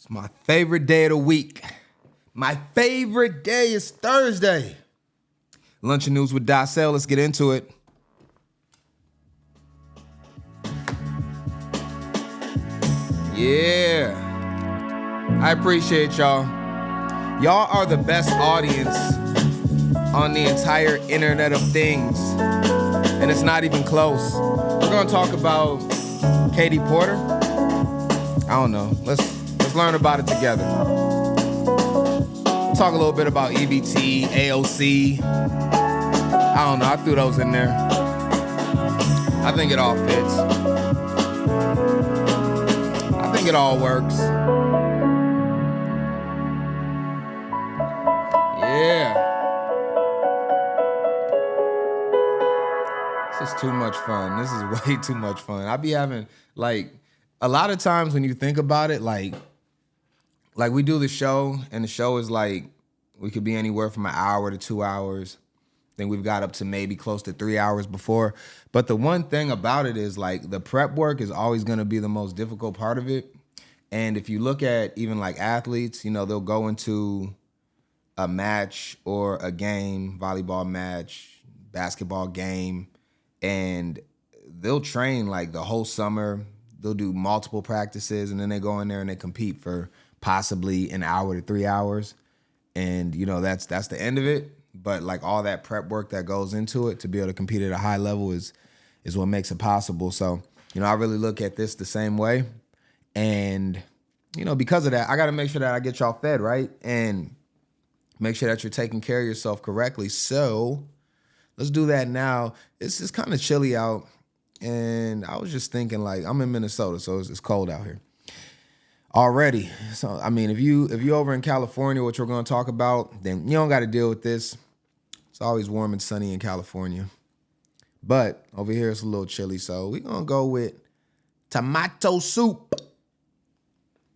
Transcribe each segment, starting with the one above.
It's my favorite day of the week. My favorite day is Thursday. Lunch and news with DotSale. Let's get into it. Yeah. I appreciate y'all. Y'all are the best audience on the entire Internet of Things. And it's not even close. We're going to talk about Katie Porter. I don't know. Let's learn about it together. We'll talk a little bit about EBT, AOC. I don't know. I threw those in there. I think it all fits. I think it all works. Yeah. This is too much fun. This is way too much fun. I be having, like, a lot of times when you think about it, like we do the show, and the show is like, we could be anywhere from an hour to 2 hours. Then we've got up to maybe close to 3 hours before. But the one thing about it is, like, the prep work is always going to be the most difficult part of it. And if you look at even like athletes, you know, they'll go into a match or a game, volleyball match, basketball game, and they'll train like the whole summer. They'll do multiple practices, and then they go in there and they compete for possibly an hour to 3 hours. And, you know, that's the end of it. But like all that prep work that goes into it to be able to compete at a high level is what makes it possible. So, you know, I really look at this the same way. And, you know, because of that, I got to make sure that I get y'all fed, right? And make sure that you're taking care of yourself correctly. So let's do that now. It's kind of chilly out. And I was just thinking, like, I'm in Minnesota, so it's cold out here already. So, I mean, if you over in California, which we're going to talk about, then you don't got to deal with this. It's always warm and sunny in California. But over here, it's a little chilly. So we're going to go with tomato soup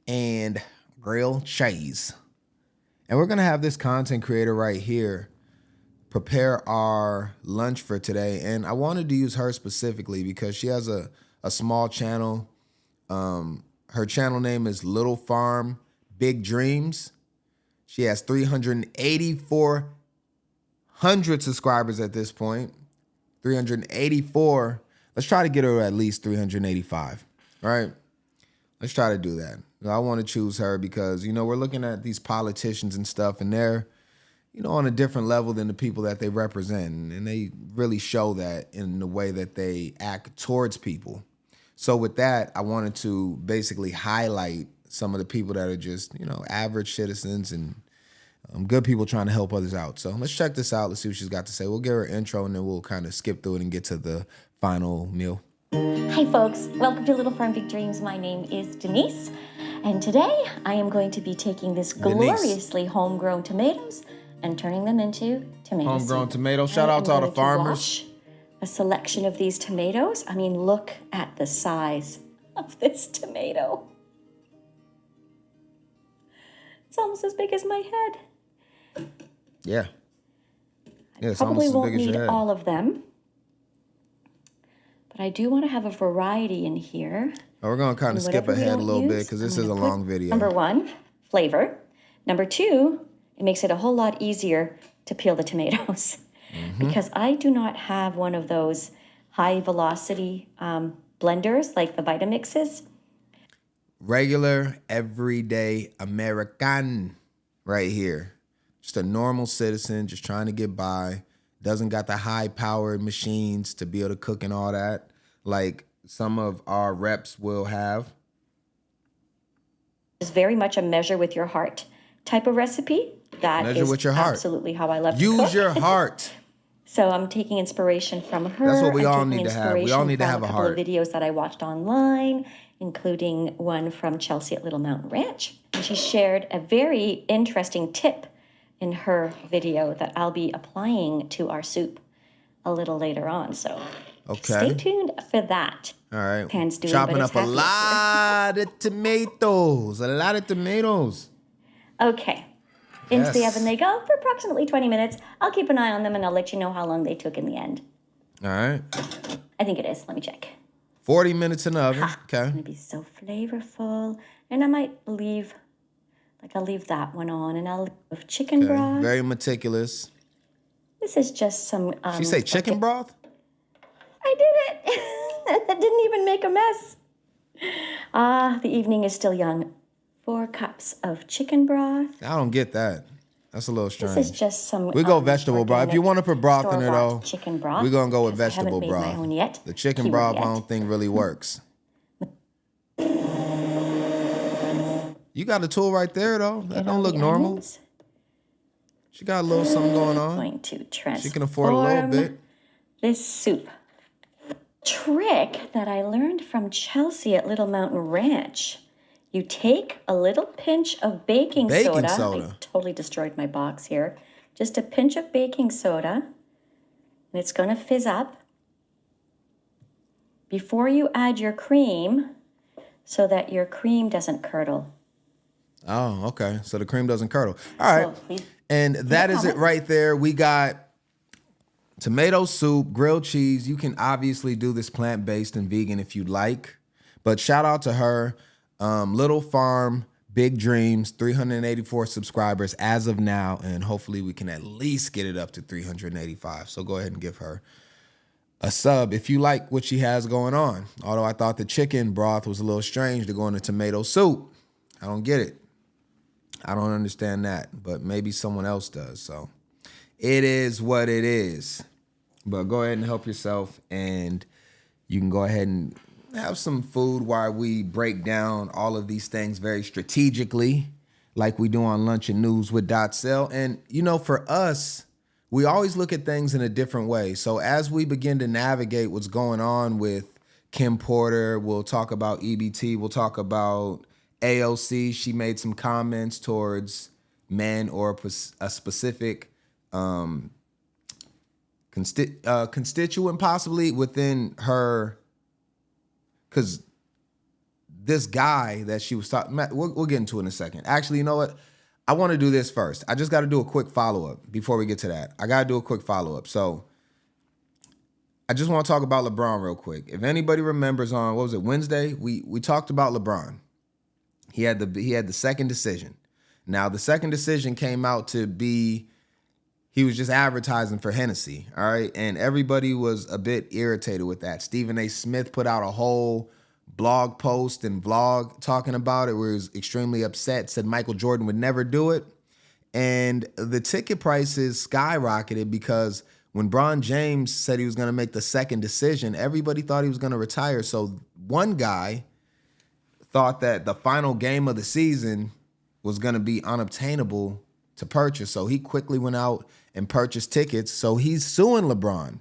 and grilled cheese. And we're going to have this content creator right here prepare our lunch for today. And I wanted to use her specifically because she has a small channel. Her channel name is Little Farm Big Dreams. She has 384 subscribers at this point. 384. Let's try to get her at least 385. All right? Let's try to do that. I want to choose her because, you know, we're looking at these politicians and stuff, and they're, you know, on a different level than the people that they represent. And they really show that in the way that they act towards people. So with that, I wanted to basically highlight some of the people that are just, you know, average citizens and good people trying to help others out. So let's check this out. Let's see what she's got to say. We'll give her an intro, and then we'll kind of skip through it and get to the final meal. Hi, folks. Welcome to Little Farm Big Dreams. My name is Denise. And today I am going to be taking this gloriously homegrown tomatoes and turning them into tomato Homegrown soup. tomatoes. Shout out to all the farmers. A selection of these tomatoes. I mean, look at the size of this tomato. It's almost as big as my head. Yeah. I probably won't need all of them. But I do want to have a variety in here. We're going to kind of skip ahead a little bit because this is a long video. Number one, flavor. Number two, it makes it a whole lot easier to peel the tomatoes. Because I do not have one of those high velocity blenders like the Vitamixes. Regular, everyday American right here. Just a normal citizen just trying to get by. Doesn't got the high-powered machines to be able to cook and all that like some of our reps will have. It's very much a measure with your heart type of recipe. That measure is with your heart. Absolutely how I love to cook. Use your heart. So I'm taking inspiration from her. That's what we all need to have. We all need to have a heart. A couple of videos that I watched online, including one from Chelsea at Little Mountain Ranch. And she shared a very interesting tip in her video that I'll be applying to our soup a little later on. So stay tuned for that. All right. Pan's doing, chopping up a lot of tomatoes. A lot of tomatoes. Okay. Into the oven they go for approximately 20 minutes. I'll keep an eye on them, and I'll let you know how long they took in the end. All right. I think it is. Let me check. 40 minutes in the oven. Okay. It's going to be so flavorful. And I might leave Like I'll leave that one on, and I'll leave chicken broth. Very meticulous. This is just some. She say chicken broth? I did it. I didn't even make a mess. The evening is still young. 4 cups of chicken broth. I don't get that. That's a little strange. This is just some. We go vegetable broth. If you want to put broth in it, though, chicken broth. we're gonna go with vegetable broth. I haven't made my own yet. The chicken broth, I don't think really works. You got a tool right there, though. That don't look normal. She got a little something going on. Going to transform. She can afford a little bit. This soup. Trick that I learned from Chelsea at Little Mountain Ranch. You take a little pinch of baking soda. I totally destroyed my box here. Just a pinch of baking soda. And it's going to fizz up. Before you add your cream, so that your cream doesn't curdle. Oh, okay. So the cream doesn't curdle. All right. So please, and that is it right there. We got tomato soup, grilled cheese. You can obviously do this plant-based and vegan if you'd like. But shout out to her. Little Farm, Big Dreams, 384 subscribers as of now. And hopefully we can at least get it up to 385. So go ahead and give her a sub if you like what she has going on. Although I thought the chicken broth was a little strange to go into tomato soup. I don't get it. I don't understand that, but maybe someone else does. So it is what it is. But go ahead and help yourself, and you can go ahead and have some food while we break down all of these things very strategically, like we do on Lunch and News with DotSale. And, you know, for us, we always look at things in a different way. So as we begin to navigate what's going on with Kim Porter, we'll talk about EBT, we'll talk about AOC. She made some comments towards men or a specific constituent possibly within her, because this guy that she was talking, we'll get into it in a second. Actually, you know what? I want to do this first. I just got to do a quick follow-up before we get to that. I got to do a quick follow-up. So I just want to talk about LeBron real quick. If anybody remembers on, what was it, Wednesday, we talked about LeBron. He had the second decision. Now, the second decision came out to be, he was just advertising for Hennessy, all right? And everybody was a bit irritated with that. Stephen A. Smith put out a whole blog post and vlog talking about it where he was extremely upset, said Michael Jordan would never do it. And the ticket prices skyrocketed because when Bron James said he was going to make the second decision, everybody thought he was going to retire. So one guy thought that the final game of the season was going to be unobtainable to purchase. So he quickly went out and purchased tickets. So he's suing LeBron.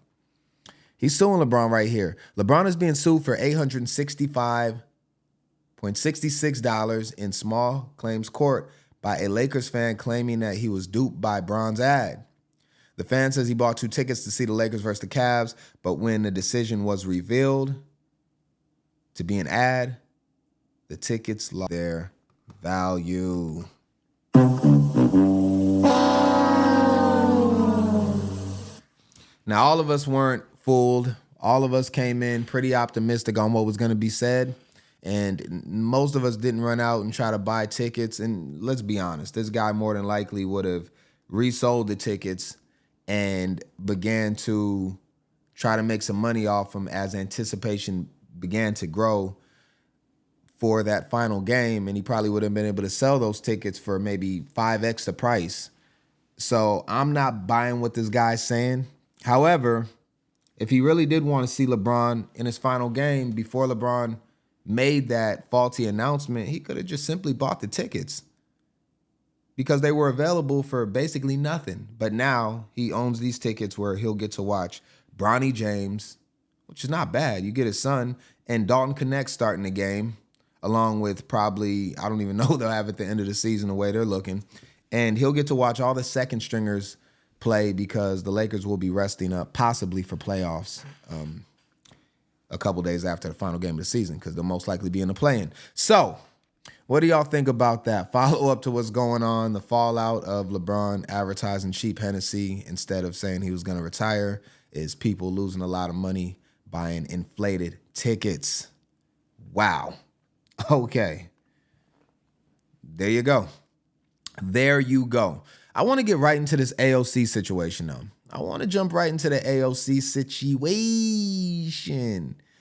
He's suing LeBron right here. LeBron is being sued for $865.66 in small claims court by a Lakers fan claiming that he was duped by Bron's ad. The fan says he bought 2 tickets to see the Lakers versus the Cavs, but when the decision was revealed to be an ad, the tickets lost their value. Now, all of us weren't fooled. All of us came in pretty optimistic on what was going to be said. And most of us didn't run out and try to buy tickets. And let's be honest, this guy more than likely would have resold the tickets and began to try to make some money off them as anticipation began to grow for that final game. And he probably would have been able to sell those tickets for maybe 5x the price. So I'm not buying what this guy's saying. However, if he really did want to see LeBron in his final game before LeBron made that faulty announcement, he could have just simply bought the tickets because they were available for basically nothing. But now he owns these tickets where he'll get to watch Bronny James, which is not bad. You get his son and Dalton Connect starting the game, along with probably, I don't even know they'll have at the end of the season the way they're looking. And he'll get to watch all the second stringers play because the Lakers will be resting up possibly for playoffs a couple days after the final game of the season because they'll most likely be in the play-in. So what do y'all think about that? Follow up to what's going on, the fallout of LeBron advertising cheap Hennessy instead of saying he was going to retire is people losing a lot of money buying inflated tickets. Wow. Okay. There you go. There you go. I want to get right into this AOC situation though. I want to jump right into the AOC situation.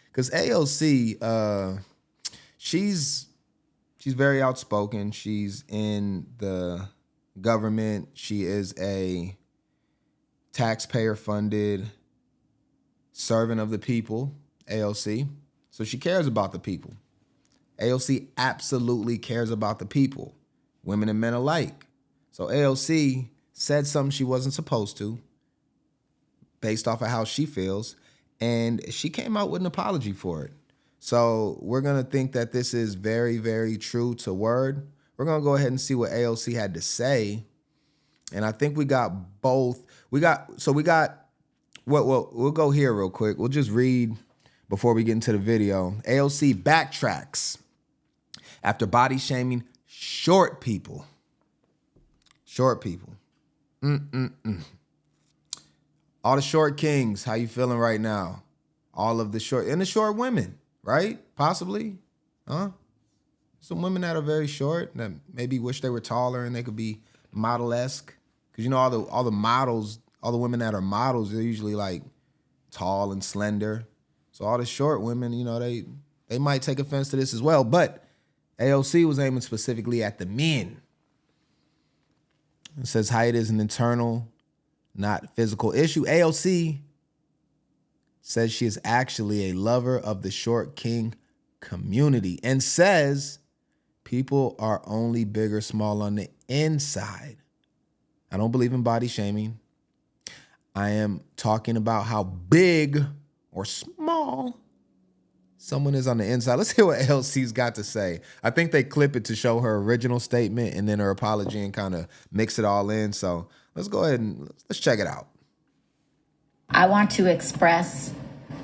Because AOC, she's very outspoken. She's in the government. She is a taxpayer-funded servant of the people, AOC. So she cares about the people. AOC absolutely cares about the people, women and men alike. So AOC said something she wasn't supposed to based off of how she feels, and she came out with an apology for it. So we're going to think that this is very, very true to word. We're going to go ahead and see what AOC had to say. And I think we got both. We'll go here real quick. We'll just read before we get into the video. AOC backtracks after body shaming short people. Short people. All the short kings, how you feeling right now? All of the short women, right? Possibly, huh? Some women that are very short that maybe wish they were taller and they could be model-esque. Because you know all the models, all the women that are models, they're usually like tall and slender. So all the short women, you know, they might take offense to this as well. But AOC was aiming specifically at the men. It says height is an internal, not physical issue. AOC says she is actually a lover of the short king community and says people are only big or small on the inside. I don't believe in body shaming. I am talking about how big or small someone is on the inside. Let's hear what AOC's got to say. I think they clip it to show her original statement and then her apology and kind of mix it all in. So let's go ahead and let's check it out. I want to express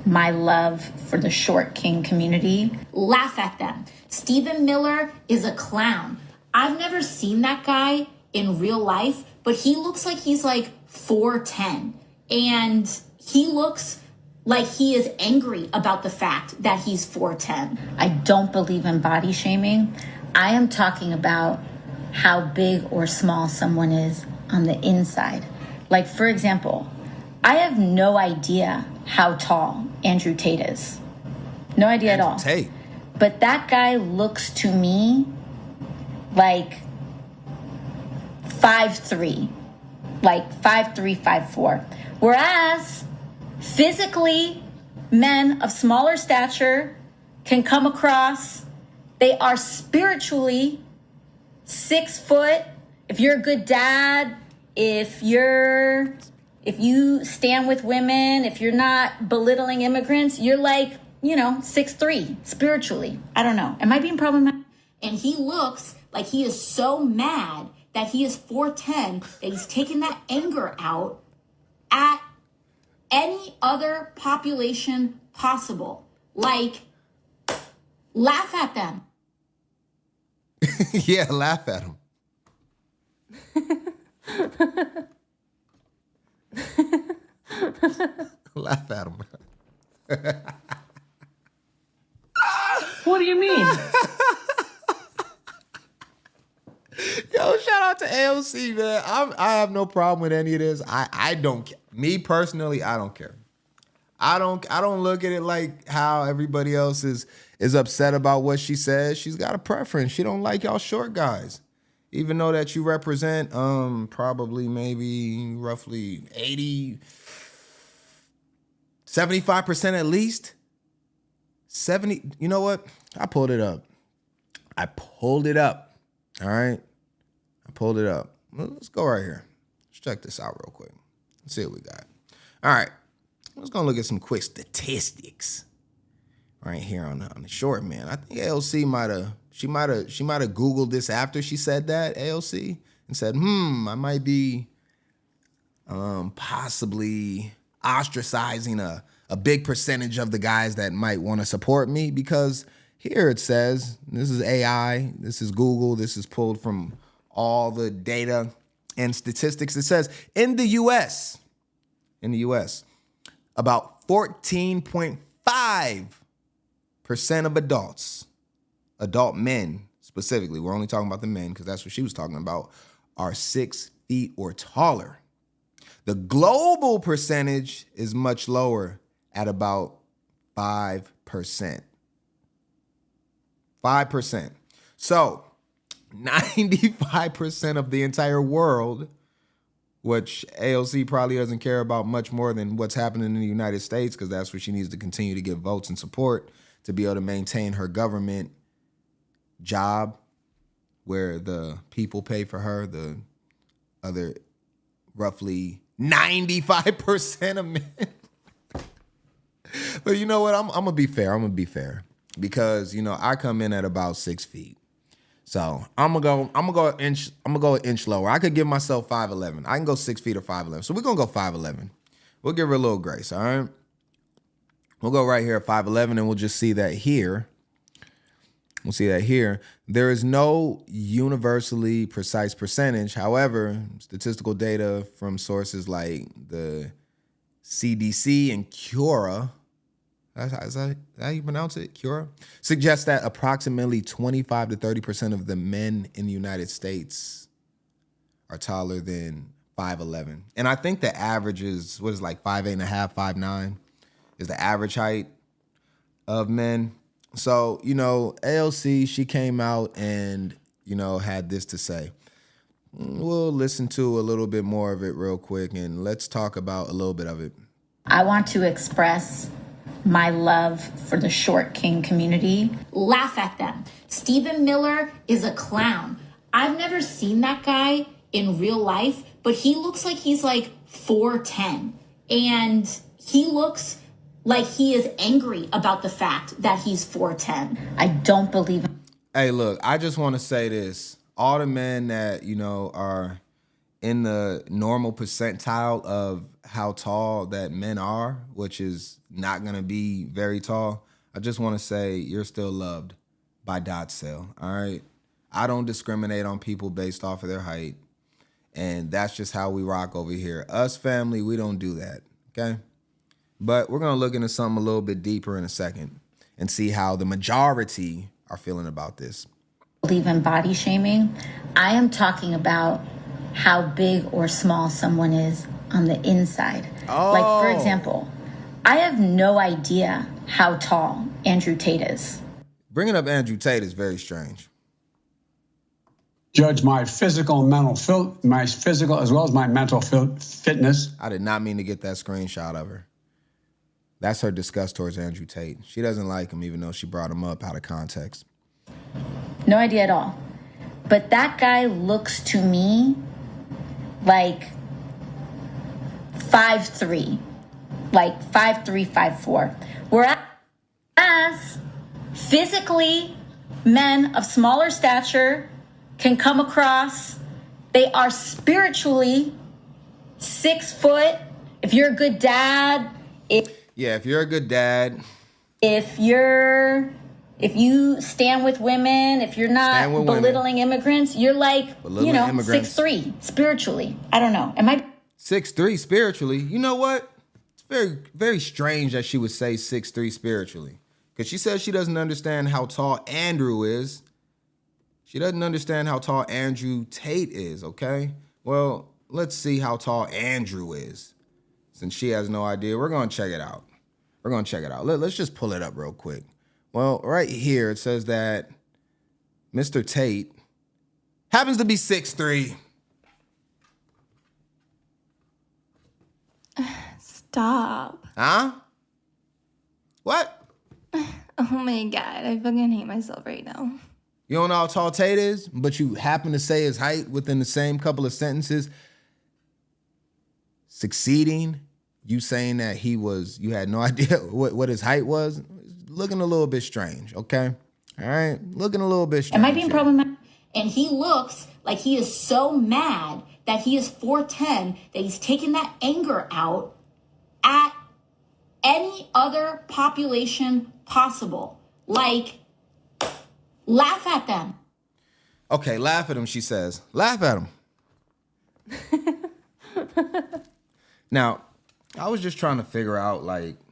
my love for the short king community. Laugh at them. Stephen Miller is a clown. I've never seen that guy in real life, but he looks like he's like 4'10", and he looks like he is angry about the fact that he's 4'10". I don't believe in body shaming. I am talking about how big or small someone is on the inside. Like, for example, I have no idea how tall Andrew Tate is. No idea at all. Tate. But that guy looks to me like 5'3", like 5'3", 5'4". Whereas physically, men of smaller stature can come across. They are spiritually 6 foot. If you're a good dad, if you stand with women, if you're not belittling immigrants, you're like, 6'3", spiritually. I don't know. Am I being problematic? And he looks like he is so mad that he is 4'10", that he's taking that anger out at any other population possible. Like, laugh at them. Yeah, laugh at them. Laugh at them. What do you mean? Yo, shout out to AOC, man. I have no problem with any of this. I don't care. Me personally, I don't care. I don't look at it like how everybody else is upset about what she says. She's got a preference. She don't like y'all short guys. Even though that you represent probably maybe roughly 75% at least. 70, you know what? I pulled it up. All right. I pulled it up. Let's go right here. Let's check this out real quick. Let's see what we got. All right. Let's go look at some quick statistics right here on the short man. I think AOC might have Googled this after she said that, AOC, and said, I might be possibly ostracizing a big percentage of the guys that might want to support me, because here it says, this is AI, this is Google, this is pulled from all the data and statistics. It says in the US, about 14.5% of adult men specifically, we're only talking about the men because that's what she was talking about, are 6 feet or taller. The global percentage is much lower at about 5%. 5%. So 95% of the entire world, which AOC probably doesn't care about much more than what's happening in the United States, because that's where she needs to continue to get votes and support to be able to maintain her government job where the people pay for her, the other roughly 95% of men. But you know what? I'm gonna be fair. I'm gonna be fair because I come in at about 6 feet, so I'm gonna go an inch lower. I could give myself 5'11". I can go 6 feet or 5'11". So we're gonna go 5'11". We'll give her a little grace. All right. We'll go right here at 5'11", and we'll just see that here. We'll see that here. There is no universally precise percentage. However, statistical data from sources like the CDC and Cura, is that how you pronounce it? Cura? Suggests that approximately 25 to 30% of the men in the United States are taller than 5'11". And I think the average is, 5'8.5", 5'9", is the average height of men. So, AOC, she came out and, had this to say. We'll listen to a little bit more of it real quick, and let's talk about a little bit of it. I want to express my love for the short king community. Laugh at them. Stephen Miller is a clown. I've never seen that guy in real life, but he looks like he's like 4'10", and he looks like he is angry about the fact that he's 4'10". I don't believe him. Hey, look, I just want to say this. All the men that, are in the normal percentile of how tall that men are, which is not going to be very tall, I just want to say you're still loved by DotSale, all right? I don't discriminate on people based off of their height, and that's just how we rock over here. Us family, we don't do that, okay? But we're going to look into something a little bit deeper in a second and see how the majority are feeling about this. Believe in body shaming. I am talking about how big or small someone is on the inside. Oh. Like, for example, I have no idea how tall Andrew Tate is. Bringing up Andrew Tate is very strange. Judge my physical and mental, my physical as well as my mental fitness. I did not mean to get that screenshot of her. That's her disgust towards Andrew Tate. She doesn't like him, even though she brought him up out of context. No idea at all. But that guy looks to me like 5'3", like 5'3", 5'4". Whereas physically, men of smaller stature can come across. They are spiritually 6 foot. If you're a good dad, if you're a good dad, if you stand with women, if you're not belittling immigrants, you're like, 6'3" spiritually. I don't know. Am I 6'3" spiritually? You know what? It's very, very strange that she would say 6'3" spiritually. Because she says she doesn't understand how tall Andrew is. She doesn't understand how tall Andrew Tate is, okay? Well, let's see how tall Andrew is. Since she has no idea, we're going to check it out. Let's just pull it up real quick. Well, right here, it says that Mr. Tate happens to be 6'3". Stop. Huh? What? Oh my God, I fucking hate myself right now. You don't know how tall Tate is, but you happen to say his height within the same couple of sentences, succeeding, you saying that you had no idea what his height was, looking a little bit strange, okay? All right, looking a little bit strange. Am I being problematic? And he looks like he is so mad that he is 4'10", that he's taking that anger out at any other population possible. Like, laugh at them. Okay, laugh at him, she says. Laugh at him. Now, I was just trying to figure out,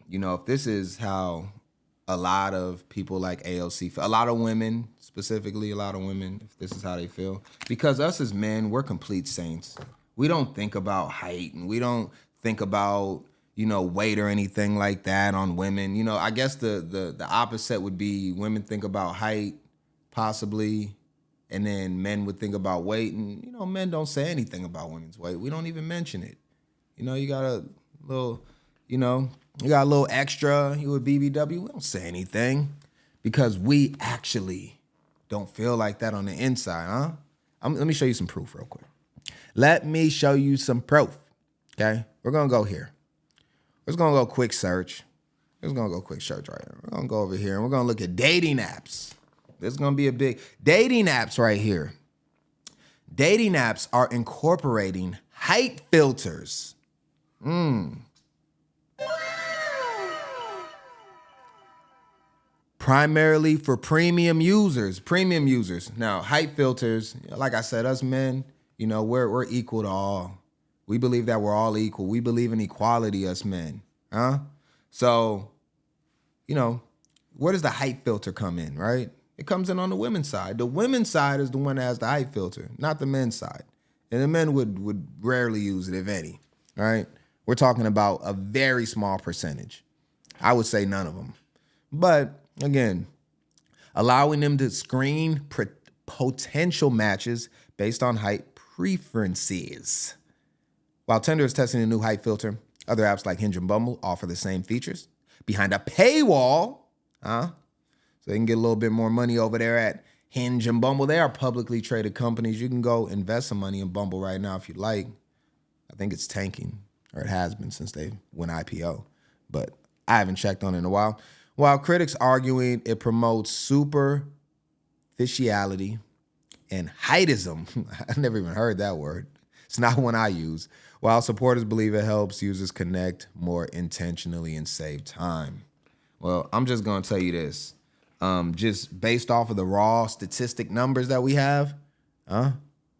if this is how a lot of people like AOC, a lot of women, specifically a lot of women, if this is how they feel. Because us as men, we're complete saints. We don't think about height and we don't think about, weight or anything like that on women. I guess the opposite would be women think about height, possibly, and then men would think about weight. And, men don't say anything about women's weight. We don't even mention it. You got a little, you got a little extra, you with BBW, we don't say anything because we actually don't feel like that on the inside, huh? Let me show you some proof real quick. Let me show you some proof, okay? We're going to go here. We're just going to go quick search. We're just going to go quick search right here. We're going to go over here and we're going to look at dating apps. This is going to be a big dating apps right here. Dating apps are incorporating height filters. Primarily for premium users. Now, height filters, like I said, us men, we're equal to all. We believe that we're all equal. We believe in equality, us men, huh? So, where does the height filter come in, right? It comes in on the women's side. The women's side is the one that has the height filter, not the men's side. And the men would rarely use it, if any, all right? We're talking about a very small percentage. I would say none of them. But again, allowing them to screen potential matches based on height preferences. While Tinder is testing a new height filter, other apps like Hinge and Bumble offer the same features behind a paywall, so they can get a little bit more money over there at Hinge and Bumble. They are publicly traded companies. You can go invest some money in Bumble right now if you like. I think it's tanking, or it has been since they went IPO, but I haven't checked on it in a while. While critics arguing it promotes superficiality and heightism, I never even heard that word. It's not one I use. While supporters believe it helps users connect more intentionally and save time. Well, I'm just going to tell you this. Just based off of the raw statistic numbers that we have,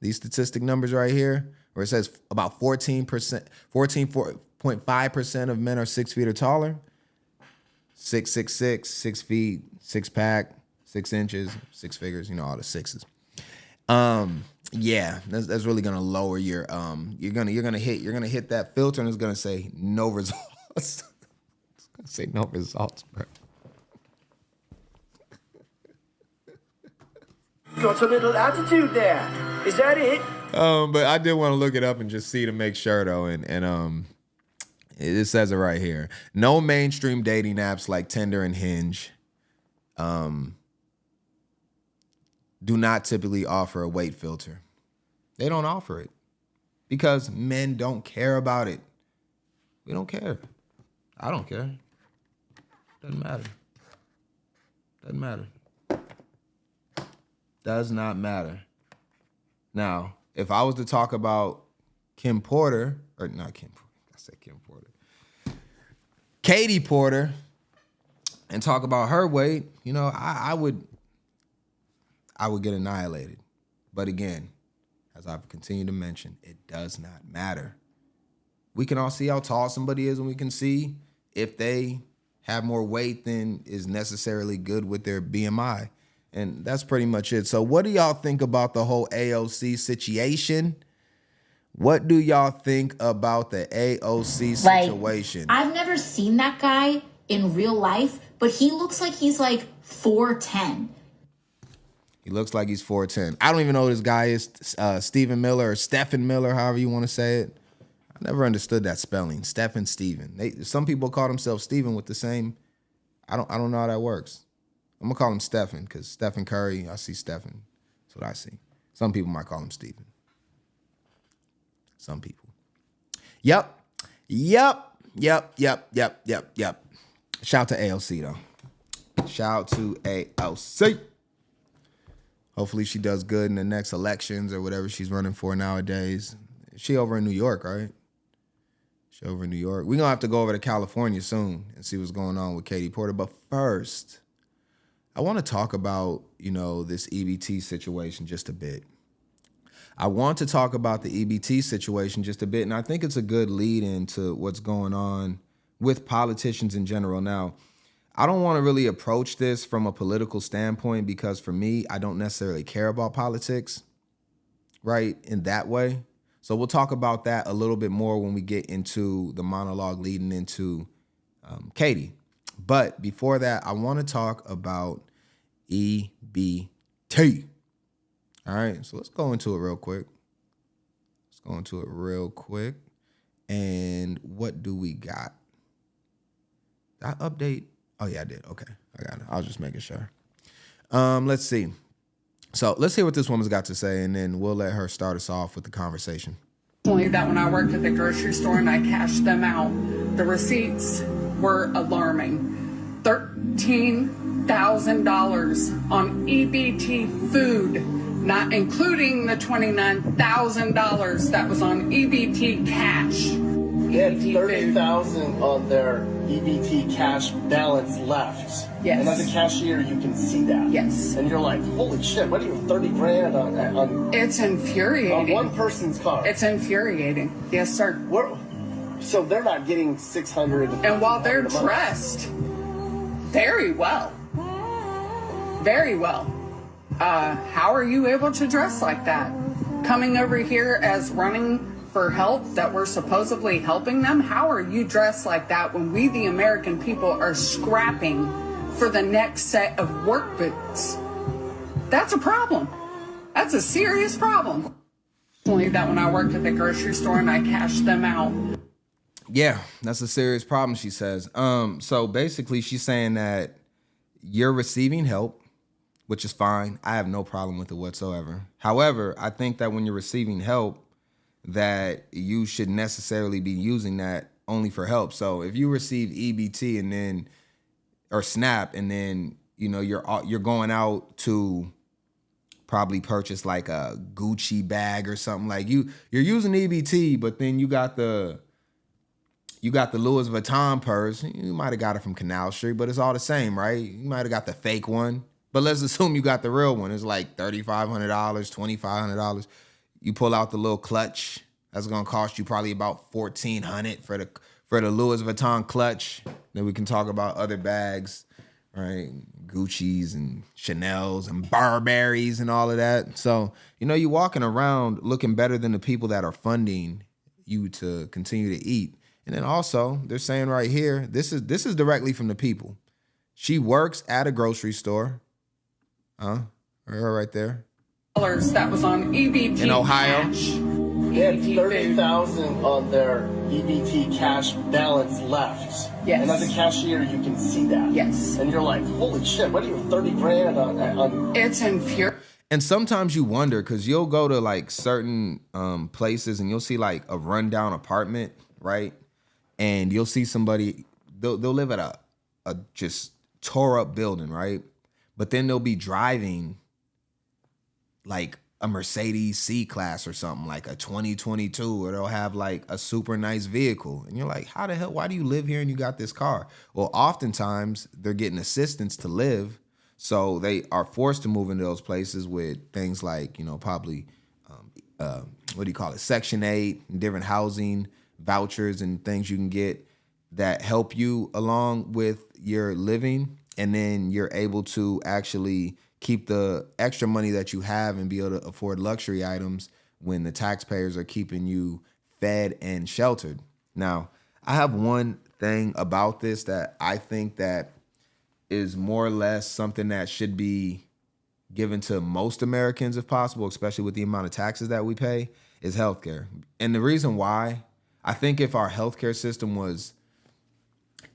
these statistic numbers right here, where it says about 14.5% of men are 6 feet or taller. 6'6", 6 feet, 6 pack, 6 inches, 6 figures, all the sixes. Yeah, that's really gonna lower your you're gonna hit that filter and it's gonna say no results. It's gonna say no results, bro. Got a little attitude there. Is that it? But I did want to look it up and just see to make sure though, and it says it right here. No mainstream dating apps like Tinder and Hinge do not typically offer a weight filter. They don't offer it because men don't care about it. We don't care. I don't care. Doesn't matter. Doesn't matter. Does not matter. Now, if I was to talk about Kim Porter, or not Kim Porter, I said Kim Porter. Katie Porter, and talk about her weight, I would get annihilated. But again, as I've continued to mention, it does not matter. We can all see how tall somebody is, and we can see if they have more weight than is necessarily good with their BMI. And that's pretty much it. So what do y'all think about the whole AOC situation? What do y'all think about the AOC situation? I've never seen that guy in real life, but he looks like he's like 4'10". He looks like he's 4'10". I don't even know who this guy is, Stephen Miller or Stephen Miller, however you want to say it. I never understood that spelling, Stephen Steven. Some people call themselves Steven with the same, I don't know how that works. I'm going to call him Stephen because Stephen Curry, I see Stephen. That's what I see. Some people might call him Steven. Some people. Yep. Shout to AOC, though. Shout to AOC. Hopefully she does good in the next elections or whatever she's running for nowadays. She over in New York, right? She over in New York. We're going to have to go over to California soon and see what's going on with Katie Porter. But first, I want to talk about, this EBT situation just a bit. I want to talk about the EBT situation just a bit, and I think it's a good lead into what's going on with politicians in general. Now, I don't want to really approach this from a political standpoint because for me, I don't necessarily care about politics, right, in that way. So we'll talk about that a little bit more when we get into the monologue leading into Katie. But before that, I want to talk about EBT. All right, so let's go into it real quick. And what do we got? Did I update? Oh, yeah, I did. Okay, I got it. I was just making sure. Let's see. So let's hear what this woman's got to say, and then we'll let her start us off with the conversation. That when I worked at the grocery store and I cashed them out, the receipts were alarming. $13,000 on EBT food, not including the $29,000 that was on EBT cash. They had $30,000 on their EBT cash balance left. Yes. And as a cashier, you can see that. Yes. And you're like, holy shit, what do you have 30 grand on It's infuriating. on one person's car? It's infuriating. Yes, sir. So they're not getting 600. And while they're dressed very well, how are you able to dress like that? Coming over here as running for help that we're supposedly helping them? How are you dressed like that when we, the American people, are scrapping for the next set of work boots? That's a problem. That's a serious problem. That when I worked at the grocery store and I cashed them out. Yeah, that's a serious problem, she says. So basically she's saying that you're receiving help, which is fine. I have no problem with it whatsoever. However, I think that when you're receiving help, that you should necessarily be using that only for help. So if you receive EBT and then, or SNAP, and then, you know, you're going out to probably purchase like a Gucci bag or something, like you're using EBT, but then you got the Louis Vuitton purse. You might have got it from Canal Street, but it's all the same, right? You might have got the fake one, but let's assume you got the real one. It's like $3,500, $2,500. You pull out the little clutch. That's gonna cost you probably about $1,400 for the Louis Vuitton clutch. Then we can talk about other bags, right? Gucci's and Chanel's and Burberry's and all of that. So, you know, you're walking around looking better than the people that are funding you to continue to eat. And then also, they're saying right here, this is directly from the people. She works at a grocery store. Her right there. That was on EBT in Ohio. Cash. They had $30,000 on their EBT cash balance left. Yes. And as a cashier, you can see that. Yes. And you're like, holy shit, what do you have 30 grand on? It's infuriating. And sometimes you wonder, because you'll go to like certain places and you'll see like a rundown apartment, right? And you'll see somebody, they'll live at a just tore up building, right? But then they'll be driving like a Mercedes C-Class or something, like a 2022, or they'll have like a super nice vehicle. And you're like, how the hell, why do you live here and you got this car? Well, oftentimes they're getting assistance to live. So they are forced to move into those places with things like, you know, probably, Section 8, different housing vouchers and things you can get that help you along with your living. And then you're able to actually keep the extra money that you have and be able to afford luxury items when the taxpayers are keeping you fed and sheltered. Now, I have one thing about this that I think that is more or less something that should be given to most Americans if possible, especially with the amount of taxes that we pay, is healthcare. And the reason why, I think if our healthcare system was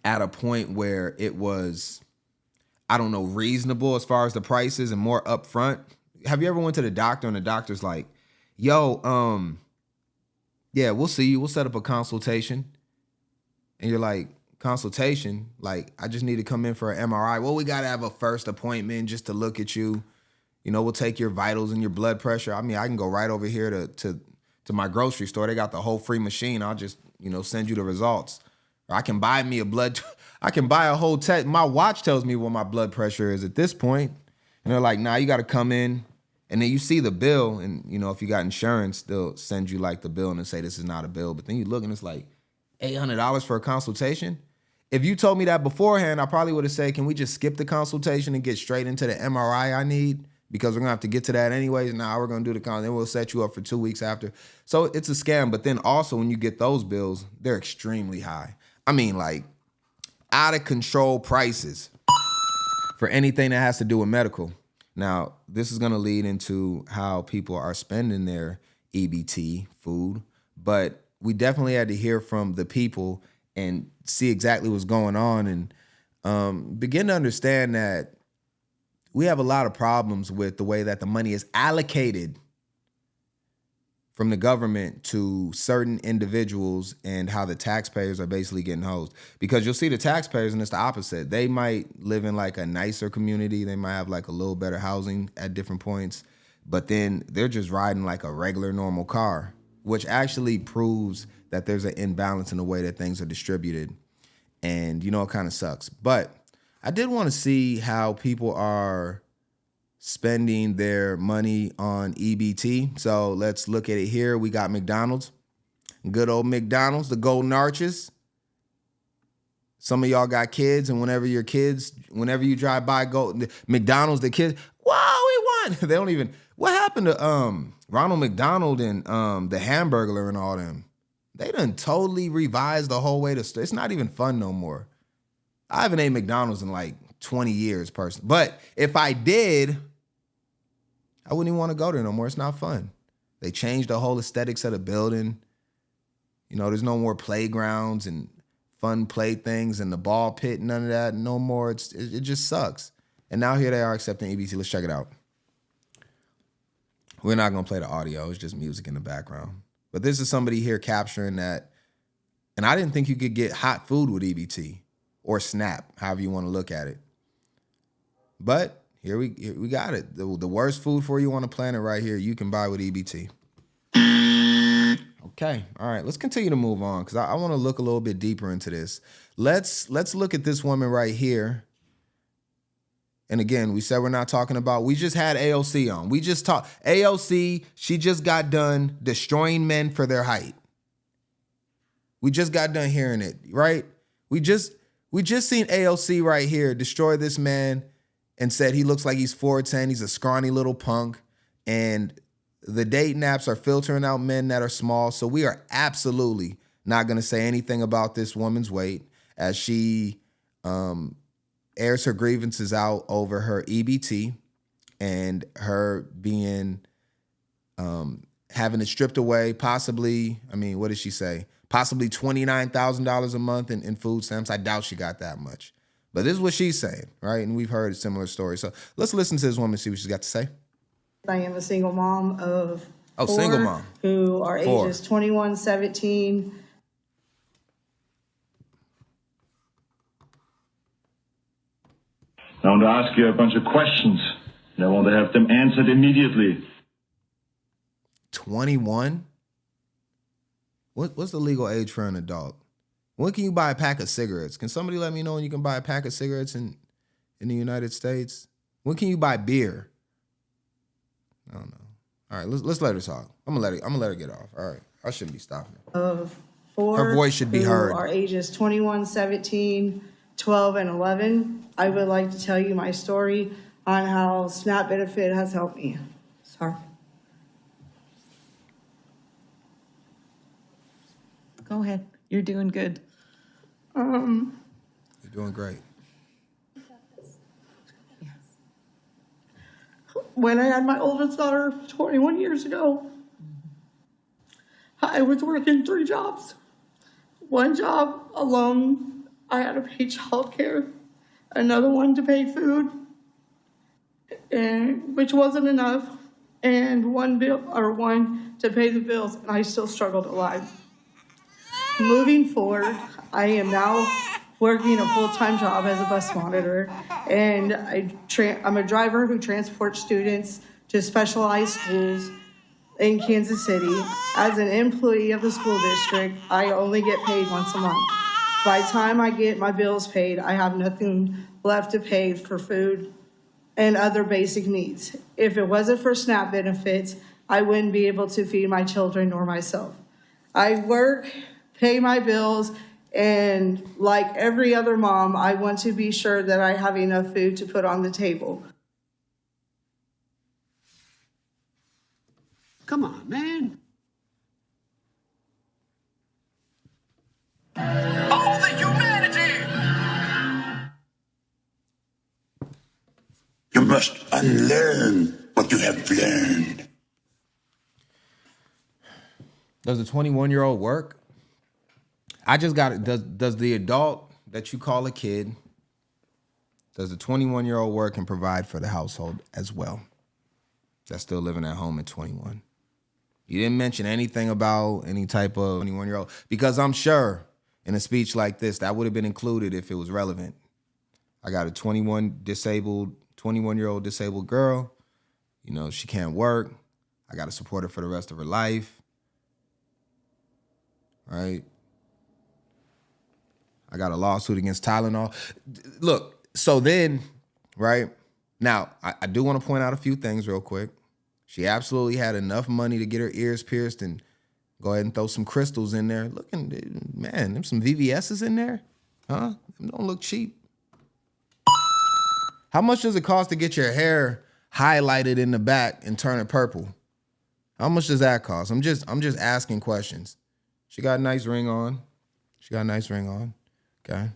at a point where it was, I don't know, reasonable as far as the prices and more upfront. Have you ever went to the doctor and the doctor's like, yo, yeah, we'll see you. We'll set up a consultation. And you're like, consultation? Like, I just need to come in for an MRI. Well, we got to have a first appointment just to look at you. You know, we'll take your vitals and your blood pressure. I mean, I can go right over here to my grocery store. They got the whole free machine. I'll just, you know, send you the results. Or I can buy me I can buy a whole test. My watch tells me what my blood pressure is at this point. And they're like, nah, you got to come in. And then you see the bill. And, you know, if you got insurance, they'll send you like the bill and say this is not a bill. But then you look and it's like $800 for a consultation. If you told me that beforehand, I probably would have said, can we just skip the consultation and get straight into the MRI I need? Because we're going to have to get to that anyways. Now we're going to do the con, then we'll set you up for 2 weeks after. So it's a scam. But then also when you get those bills, they're extremely high. I mean, like out of control prices for anything that has to do with medical. Now, this is going to lead into how people are spending their EBT food. But we definitely had to hear from the people and see exactly what's going on and begin to understand that we have a lot of problems with the way that the money is allocated from the government to certain individuals and how the taxpayers are basically getting hosed. Because you'll see the taxpayers and it's the opposite. They might live in like a nicer community. They might have like a little better housing at different points, but then they're just riding like a regular normal car, which actually proves that there's an imbalance in the way that things are distributed. And, you know, it kind of sucks. But I did want to see how people are spending their money on EBT. So let's look at it here. We got McDonald's, good old McDonald's, the Golden Arches. Some of y'all got kids, and whenever you drive by McDonald's, the kids, wow, we won. They don't even, what happened to Ronald McDonald and the Hamburglar and all them? They done totally revised the whole way to, it's not even fun no more. I haven't ate McDonald's in like 20 years, personally. But if I did, I wouldn't even want to go there no more. It's not fun. They changed the whole aesthetics of the building. You know, there's no more playgrounds and fun play things and the ball pit, none of that, no more. It just sucks. And now here they are accepting EBT. Let's check it out. We're not going to play the audio. It's just music in the background. But this is somebody here capturing that. And I didn't think you could get hot food with EBT or SNAP, however you want to look at it. But here we got it. The worst food for you on the planet right here, you can buy with EBT. Okay, all right, let's continue to move on because I want to look a little bit deeper into this. Let's look at this woman right here. And again, we said we're not talking about, we just had AOC on. We just talked, AOC, she just got done destroying men for their height. We just got done hearing it, right? We just seen AOC right here destroy this man and said he looks like he's 4'10", he's a scrawny little punk, and the dating apps are filtering out men that are small. So we are absolutely not going to say anything about this woman's weight as she airs her grievances out over her EBT and her being having it stripped away, possibly, I mean, what did she say? Possibly $29,000 a month in food stamps. I doubt she got that much. But this is what she's saying, right? And we've heard a similar story. So let's listen to this woman and see what she's got to say. I am a single mom of four single mom. Who are ages 21, 17. I want to ask you a bunch of questions, and I want to have them answered immediately. 21? What's the legal age for an adult? When can you buy a pack of cigarettes? Can somebody let me know when you can buy a pack of cigarettes in the United States? When can you buy beer? I don't know. All right, let's let her talk. I'm gonna let her get off. All right, I shouldn't be stopping her. Of four her voice should be heard. Who are ages 21, 17, 12, and 11. I would like to tell you my story on how SNAP benefit has helped me. Sorry. Go ahead. You're doing good. You're doing great. When I had my oldest daughter 21 years ago, I was working 3 jobs. One job alone, I had to pay childcare. Another one to pay food, and which wasn't enough, and one to pay the bills, and I still struggled a lot. Moving forward, I am now working a full-time job as a bus monitor, and I'm a driver who transports students to specialized schools in Kansas City. As an employee of the school district, I only get paid once a month. By the time I get my bills paid, I have nothing left to pay for food and other basic needs. If it wasn't for SNAP benefits, I wouldn't be able to feed my children nor myself. I work, pay my bills, And like every other mom, I want to be sure that I have enough food to put on the table. Come on, man. All the humanity! You must unlearn what you have learned. Does a 21-year-old work? I just got it. Does the adult that you call a kid, does the 21-year-old work and provide for the household as well? That's still living at home at 21. You didn't mention anything about any type of 21-year-old, because I'm sure in a speech like this, that would have been included if it was relevant. I got a 21-year-old disabled girl. You know, she can't work. I got to support her for the rest of her life. Right? I got a lawsuit against Tylenol. Look, so then, right? Now, I do want to point out a few things real quick. She absolutely had enough money to get her ears pierced and go ahead and throw some crystals in there. Looking, man, them some VVS's in there? Huh? Them don't look cheap. How much does it cost to get your hair highlighted in the back and turn it purple? How much does that cost? I'm just asking questions. She got a nice ring on. Okay.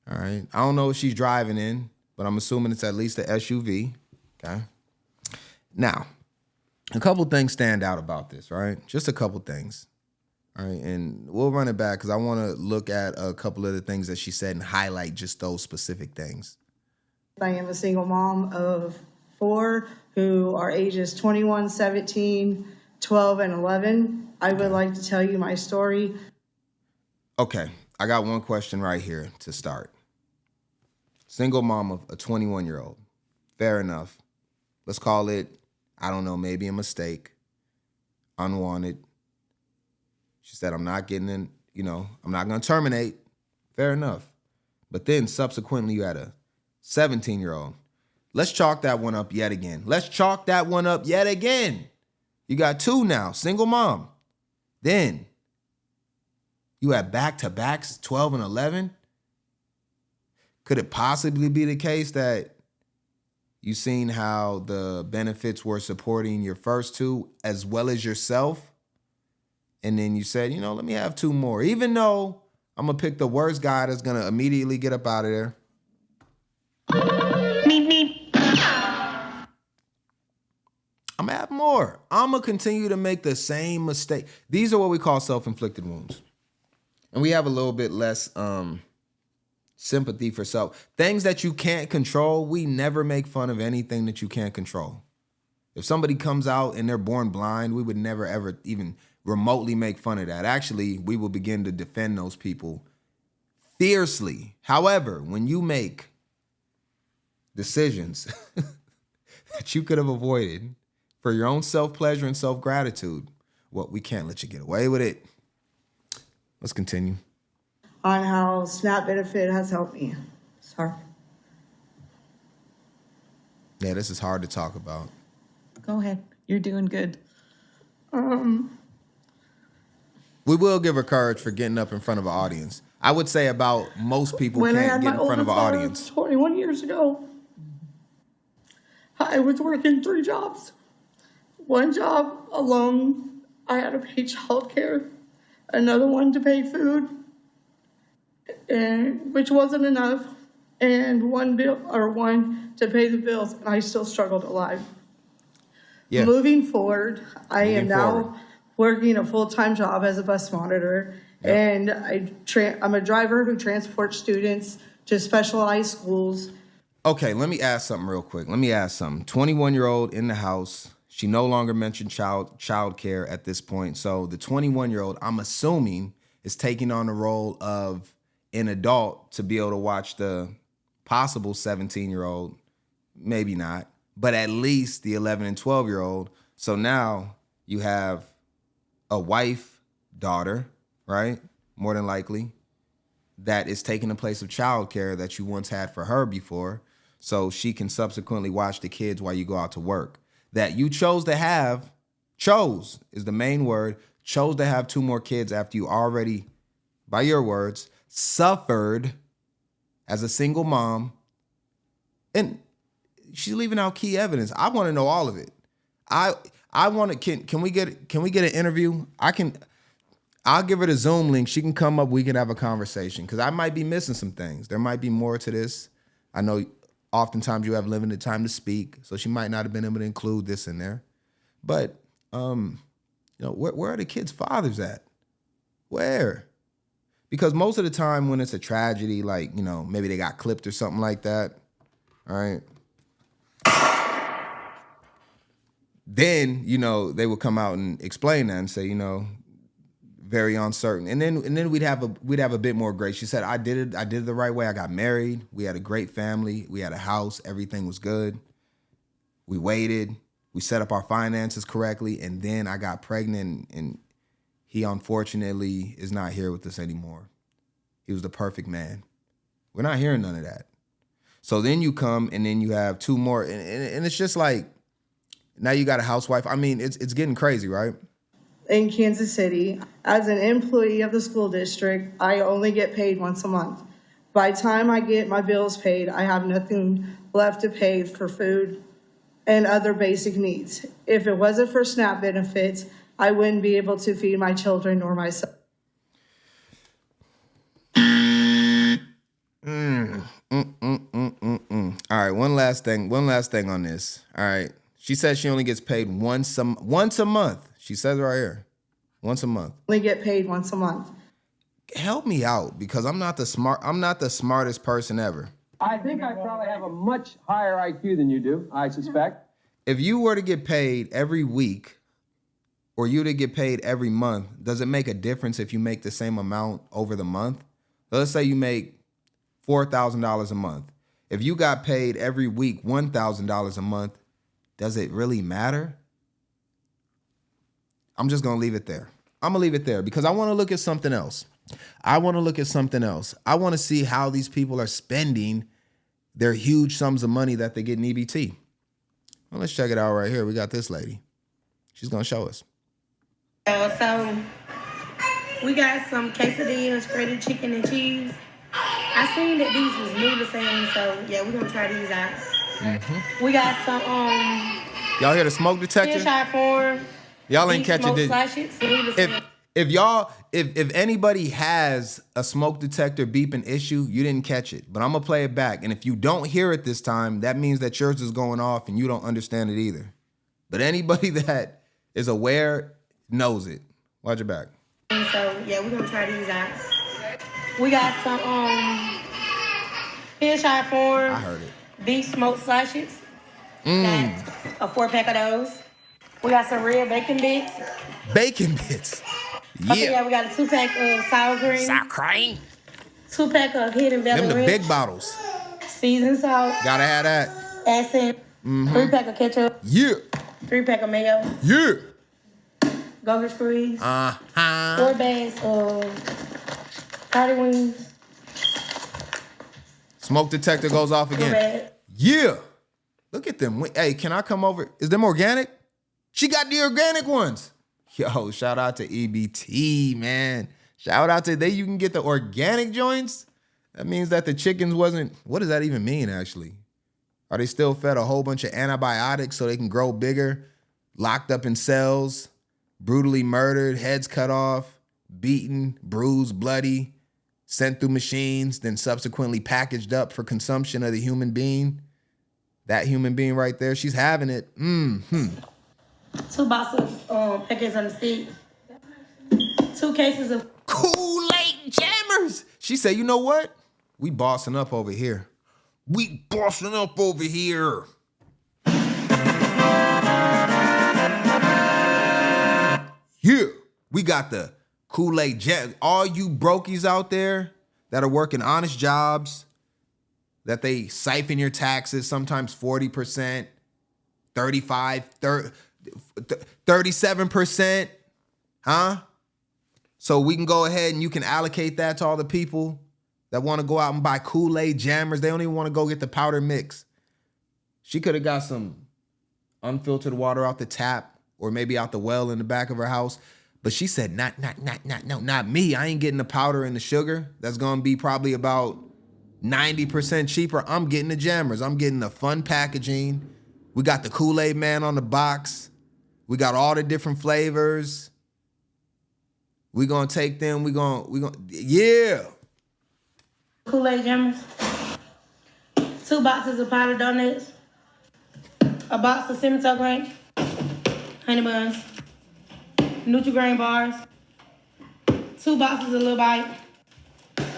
All right. I don't know what she's driving in, but I'm assuming it's at least an SUV. Okay. Now, a couple things stand out about this, right? Just a couple things. All right. And we'll run it back because I want to look at a couple of the things that she said and highlight just those specific things. I am a single mom of 4 who are ages 21, 17, 12, and 11. I would like to tell you my story. Okay. I got one question right here to start. Single mom of a 21-year-old. Fair enough. Let's call it, I don't know, maybe a mistake. Unwanted. She said, I'm not getting in, I'm not going to terminate. Fair enough. But then subsequently you had a 17-year-old. Let's chalk that one up yet again. You got 2 now, single mom. Then you had back-to-backs, 12 and 11. Could it possibly be the case that you seen how the benefits were supporting your first 2 as well as yourself? And then you said, let me have 2 more. Even though I'm going to pick the worst guy that's going to immediately get up out of there. I'm going to have more. I'm going to continue to make the same mistake. These are what we call self-inflicted wounds. And we have a little bit less sympathy for self. Things that you can't control, we never make fun of anything that you can't control. If somebody comes out and they're born blind, we would never, ever even remotely make fun of that. Actually, we will begin to defend those people fiercely. However, when you make decisions that you could have avoided for your own self-pleasure and self-gratitude, well, we can't let you get away with it. Let's continue. On how SNAP benefit has helped me. Sorry. Yeah, this is hard to talk about. Go ahead. You're doing good. We will give her courage for getting up in front of an audience. I would say about most people can't get in front of an audience. 21 years ago, I was working 3 jobs. One job alone, I had to pay childcare. Another one to pay food, and which wasn't enough, and one to pay the bills, and I still struggled alive. Yeah. Moving forward, I am now working a full-time job as a bus monitor, and I'm a driver who transports students to specialized schools. Okay, let me ask something real quick. 21-year-old in the house. She no longer mentioned child care at this point. So the 21-year-old, I'm assuming, is taking on the role of an adult to be able to watch the possible 17-year-old, maybe not, but at least the 11 and 12-year-old. So now you have a wife, daughter, right? More than likely, that is taking the place of child care that you once had for her before. So she can subsequently watch the kids while you go out to work. That you chose is the main word, chose to have 2 more kids after you already by your words, suffered as a single mom, and she's leaving out key evidence. I want to know all of it. I want to. Can we get an interview? I'll give her the Zoom link. She can come up. We can have a conversation because I might be missing some things. There might be more to this. I know oftentimes you have limited time to speak, so she might not have been able to include this in there. But where are the kids' fathers at? Where? Because most of the time when it's a tragedy, like, maybe they got clipped or something like that, all right? Then, they would come out and explain that and say, very uncertain. And then we'd have a bit more grace. She said, I did it the right way. I got married. We had a great family. We had a house. Everything was good. We waited. We set up our finances correctly. And then I got pregnant, and he unfortunately is not here with us anymore. He was the perfect man. We're not hearing none of that. So then you come and then you have two more. And it's just like, now you got a housewife. I mean, it's getting crazy, right? In Kansas City, as an employee of the school district, I only get paid once a month. By the time I get my bills paid, I have nothing left to pay for food and other basic needs. If it wasn't for SNAP benefits, I wouldn't be able to feed my children nor myself. All right, one last thing on this. All right. She says she only gets paid once a month. She says it right here. Once a month. Only get paid once a month. Help me out, because I'm not the smartest person ever. I think I probably have a much higher IQ than you do, I suspect. If you were to get paid every week, or you to get paid every month, does it make a difference if you make the same amount over the month? Let's say you make $4,000 a month. If you got paid every week $1,000 a month, does it really matter? I'm just going to leave it there. I'm going to leave it there because I want to look at something else. I want to see how these people are spending their huge sums of money that they get in EBT. Well, let's check it out right here. We got this lady. She's going to show us. So we got some quesadillas, shredded chicken and cheese. I seen that these was new to saying, so yeah, we're gonna try these out. Mm-hmm. We got some y'all hear the smoke detector? fish eye form. Y'all ain't catching it. If anybody has a smoke detector beeping issue, you didn't catch it. But I'm gonna play it back. And if you don't hear it this time, that means that yours is going off and you don't understand it either. But anybody that is aware knows it. Watch it back. So yeah, we're gonna try these out. We got some fish eye form. I heard it. Beef smoked slices. Got a 4-pack of those. We got some red bacon bits. Bacon bits. Yeah. Okay, yeah, we got a 2-pack of sour cream. Sour cream. 2-pack of Hidden Valley Them the Ranch. big bottles. Seasoned salt. Gotta have that. Accent. 3-pack of ketchup. Yeah. 3-pack of mayo. Yeah. Garbage squeeze. 4 Uh-huh. bags of party wings. Smoke detector goes off again. Yeah. Look at them. Hey, can I come over? Is them organic? She got the organic ones. Yo, shout out to EBT, man. Shout out to you can get the organic joints. That means that the chickens wasn't, what does that even mean, actually? Are they still fed a whole bunch of antibiotics so they can grow bigger, locked up in cells, brutally murdered, heads cut off, beaten, bruised, bloody, sent through machines, then subsequently packaged up for consumption of the human being? That human being right there, she's having it. 2 boxes of packets on the stick. 2 cases of Kool-Aid jammers. She said, you know what? We bossing up over here. We bossing up over here. Yeah, we got the Kool-Aid jam. All you brokies out there that are working honest jobs, that they siphon your taxes, sometimes 40%, 35, 37%, huh? So we can go ahead and you can allocate that to all the people that want to go out and buy Kool-Aid jammers. They don't even want to go get the powder mix. She could have got some unfiltered water out the tap or maybe out the well in the back of her house. But she said, not me. I ain't getting the powder and the sugar. That's gonna be probably about 90% cheaper. I'm getting the jammers. I'm getting the fun packaging. We got the Kool-Aid Man on the box. We got all the different flavors. We gonna take them. We gonna, yeah. Kool-Aid jammers. 2 boxes of powdered donuts. A box of Simmental grain. Honey buns. Nutri-Grain bars. 2 boxes of Little Bite.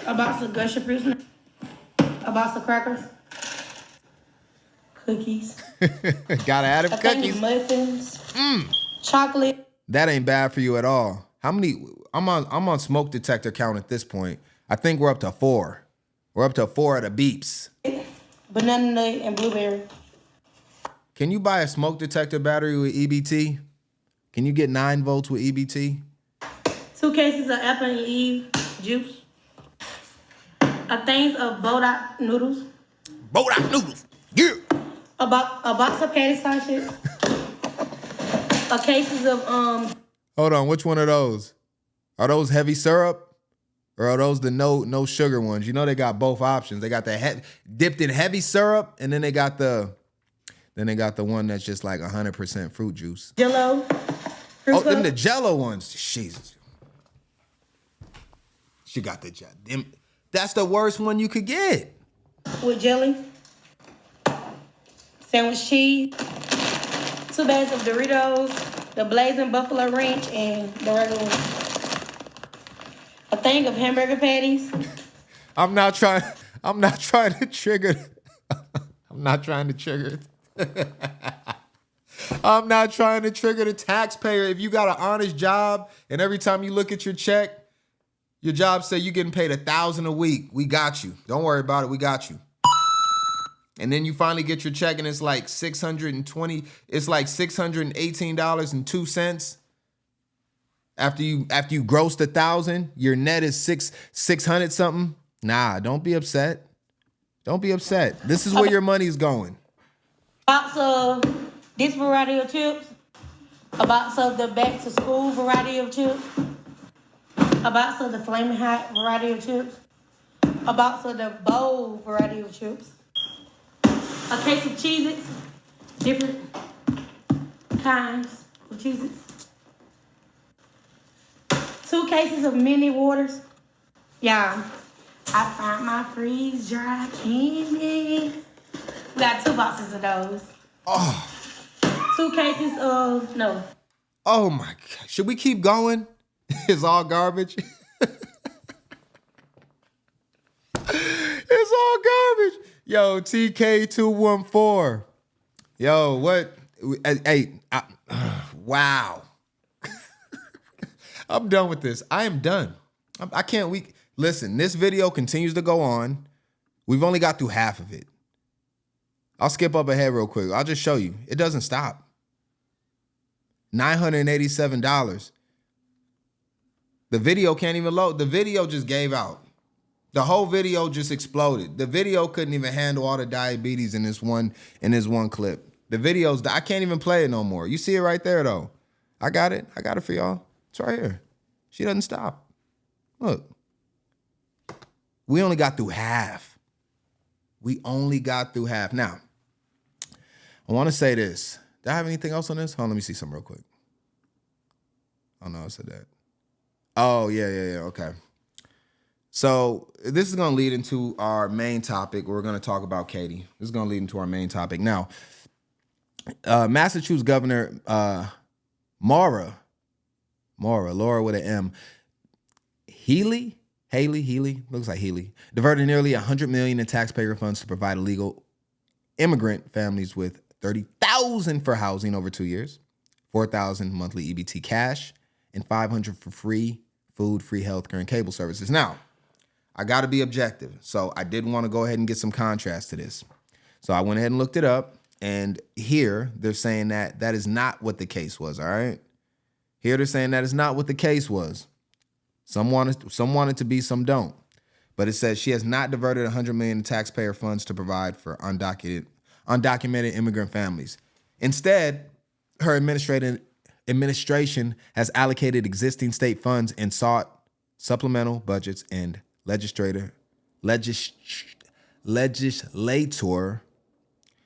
A box of Gusher fruit snacks. A box of crackers. Cookies. Gotta add them cookies. Of muffins. Chocolate. That ain't bad for you at all. How many? I'm on smoke detector count at this point. I think we're up to 4. We're up to 4 of the beeps. Banana nut and blueberry. Can you buy a smoke detector battery with EBT? Can you get 9 volts with EBT? 2 cases of apple and eve juice. A thing of Bodot noodles. Bodot noodles. Yeah. A box of patty sausages. A cases of Hold on, which one are those? Are those heavy syrup? Or are those the no sugar ones? You know they got both options. They got the dipped in heavy syrup, and then they got the one that's just like 100% fruit juice. Jello. Oh, them the Jello ones. Jesus. She got the Jello. That's the worst one you could get. With jelly. Sandwich cheese. 2 bags of Doritos. The Blazing Buffalo Ranch and the regular one. A thing of hamburger patties. I'm not trying to trigger. I'm not trying to trigger the taxpayer. If you got an honest job and every time you look at your check, your job say you're getting paid $1,000 a week, we got you. Don't worry about it. We got you. And then you finally get your check and it's like $618.02. After you grossed 1,000, your net is 600 something. Nah, don't be upset. Don't be upset. This is where your money's going. Box of this variety of chips. A box of the back to school variety of chips. A box of the flaming hot variety of chips. A box of the bold variety of chips. A case of Cheez-Its. Different kinds of Cheez-Its. 2 cases of mini waters. Yeah. I found my freeze dry candy. We got 2 boxes of those. Oh. 2 cases of, no. Oh my God. Should we keep going? It's all garbage. It's all garbage. Yo, TK214. Yo, what? Hey, wow. I'm done with this. I am done. I can't. Listen, this video continues to go on. We've only got through half of it. I'll skip up ahead real quick. I'll just show you. It doesn't stop. $987. The video can't even load. The video just gave out. The whole video just exploded. The video couldn't even handle all the diabetes in this one clip. The videos, I can't even play it no more. You see it right there though. I got it. I got it for y'all. It's right here. She doesn't stop. Look. We only got through half. We only got through half. Now, I want to say this. Did I have anything else on this? Hold on, let me see something real quick. Oh, no, I said that. Oh, yeah, okay. So this is going to lead into our main topic. We're going to talk about Katie. This is going to lead into our main topic. Now, Massachusetts Governor Laura with an M, Haley, looks like Healy, diverted nearly $100 million in taxpayer funds to provide illegal immigrant families with $30,000 for housing over 2 years, $4,000 monthly EBT cash, and $500 for free food, free healthcare, and cable services. Now, I got to be objective, so I did want to go ahead and get some contrast to this. So I went ahead and looked it up, and here they're saying that is not what the case was, all right? Here they're saying that is not what the case was. Some want it to be, some don't. But it says she has not diverted $100 million in taxpayer funds to provide for undocumented immigrant families. Instead, her administration administration has allocated existing state funds and sought supplemental budgets and legislator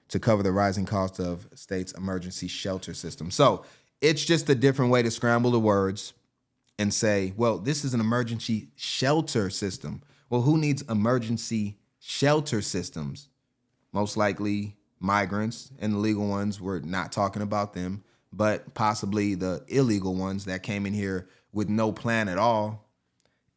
to cover the rising cost of states' emergency shelter system. So it's just a different way to scramble the words and say, well, this is an emergency shelter system. Well, who needs emergency shelter systems? Most likely migrants, and the legal ones, we're not talking about them, but possibly the illegal ones that came in here with no plan at all.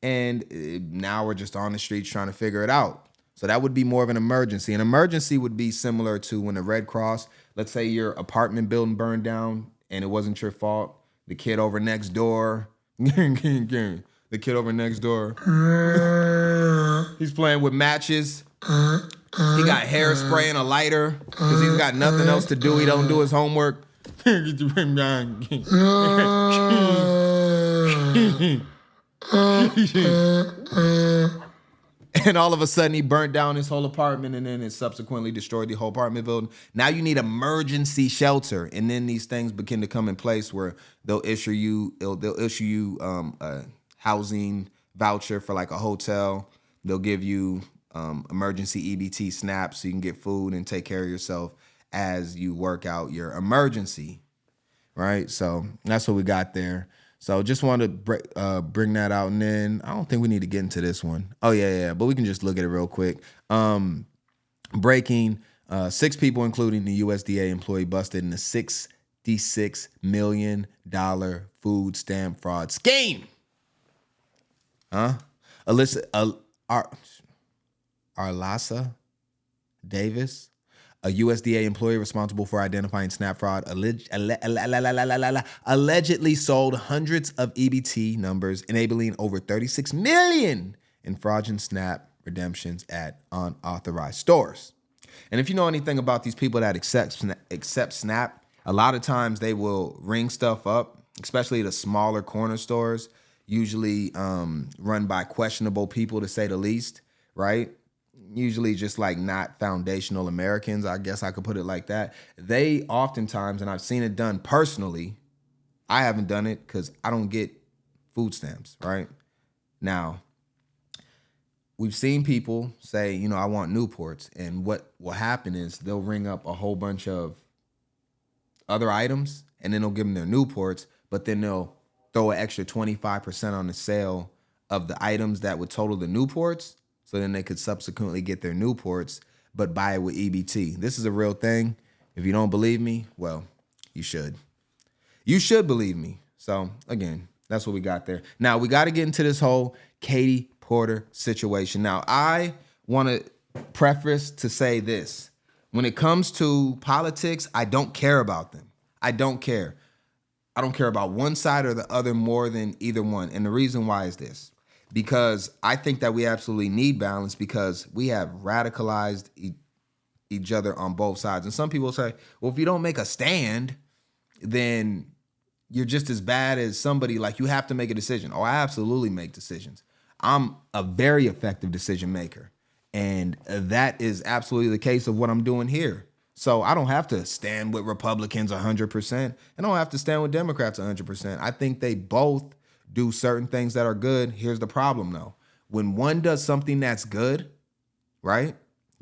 And now we're just on the streets trying to figure it out. So that would be more of an emergency. An emergency would be similar to when the Red Cross, let's say your apartment building burned down and it wasn't your fault. The kid over next door, he's playing with matches. He got hairspray and a lighter because he's got nothing else to do. He don't do his homework. Get your rim down. And all of a sudden he burnt down his whole apartment and then it subsequently destroyed the whole apartment building. Now you need emergency shelter. And then these things begin to come in place where they'll issue you a housing voucher for like a hotel. They'll give you emergency EBT snaps so you can get food and take care of yourself as you work out your emergency, right? So that's what we got there. So just wanted to bring that out. And then I don't think we need to get into this one. Oh, yeah. But we can just look at it real quick. Breaking 6 people, including the USDA employee, busted in a $66 million food stamp fraud scheme. Arlasa Davis, a USDA employee responsible for identifying SNAP fraud, allegedly sold hundreds of EBT numbers, enabling over $36 million in fraudulent SNAP redemptions at unauthorized stores. And if you know anything about these people that accept SNAP, a lot of times they will ring stuff up, especially the smaller corner stores, usually run by questionable people, to say the least, right? Usually just like not foundational Americans, I guess I could put it like that. They oftentimes, and I've seen it done personally, I haven't done it because I don't get food stamps, right? Now, we've seen people say, you know, I want Newports. And what will happen is they'll ring up a whole bunch of other items and then they'll give them their Newports, but then they'll throw an extra 25% on the sale of the items that would total the Newports. So then they could subsequently get their Newports, but buy it with EBT. This is a real thing. If you don't believe me, well, you should. You should believe me. So again, that's what we got there. Now we got to get into this whole Katie Porter situation. Now I want to preface to say this. When it comes to politics, I don't care about them. I don't care. I don't care about one side or the other more than either one. And the reason why is this. Because I think that we absolutely need balance because we have radicalized each other on both sides. And some people say, well, if you don't make a stand, then you're just as bad as somebody. Like, you have to make a decision. Oh, I absolutely make decisions. I'm a very effective decision maker. And that is absolutely the case of what I'm doing here. So I don't have to stand with Republicans 100%. I don't have to stand with Democrats 100%. I think they both do certain things that are good. Here's the problem, though. When one does something that's good, right?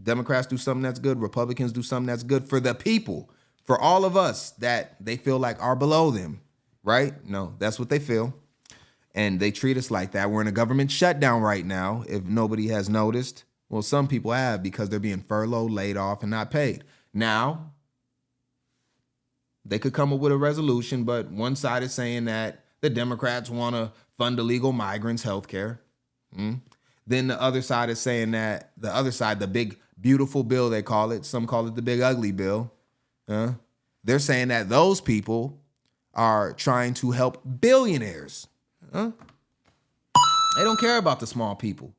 Democrats do something that's good. Republicans do something that's good for the people, for all of us that they feel like are below them, right? No, that's what they feel. And they treat us like that. We're in a government shutdown right now, if nobody has noticed. Well, some people have because they're being furloughed, laid off, and not paid. Now, they could come up with a resolution, but one side is saying that the Democrats want to fund illegal migrants' health care. Then the other side is saying that the big, beautiful bill, they call it. Some call it the big, ugly bill. They're saying that those people are trying to help billionaires. They don't care about the small people.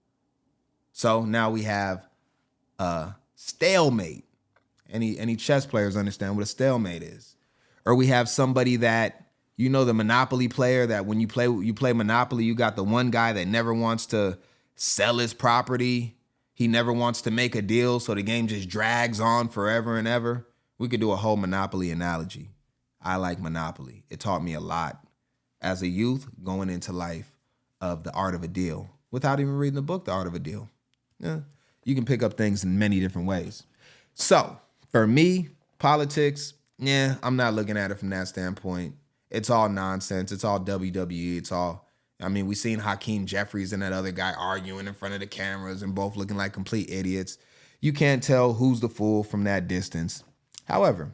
So now we have a stalemate. Any chess players understand what a stalemate is. Or we have somebody that, you know, the Monopoly player that when you play Monopoly, you got the one guy that never wants to sell his property. He never wants to make a deal, so the game just drags on forever and ever. We could do a whole Monopoly analogy. I like Monopoly. It taught me a lot as a youth going into life of the art of a deal without even reading the book, The Art of a Deal. Yeah, you can pick up things in many different ways. So for me, politics, yeah, I'm not looking at it from that standpoint. It's all nonsense. It's all WWE. It's all, I mean, we seen Hakeem Jeffries and that other guy arguing in front of the cameras and both looking like complete idiots. You can't tell who's the fool from that distance. However,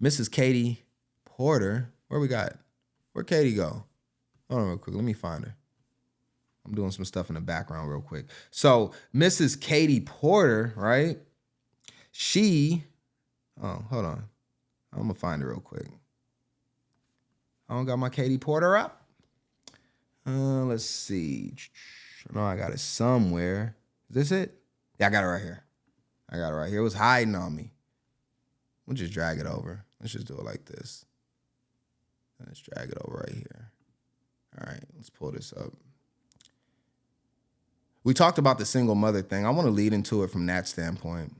Mrs. Katie Porter, where'd Katie go? Hold on real quick. Let me find her. I'm doing some stuff in the background real quick. So Mrs. Katie Porter, right? Hold on. I'm going to find her real quick. I don't got my Katie Porter up. Let's see. I know I got it somewhere. Is this it? Yeah, I got it right here. It was hiding on me. We'll just drag it over. Let's just do it like this. Let's drag it over right here. All right, let's pull this up. We talked about the single mother thing. I want to lead into it from that standpoint.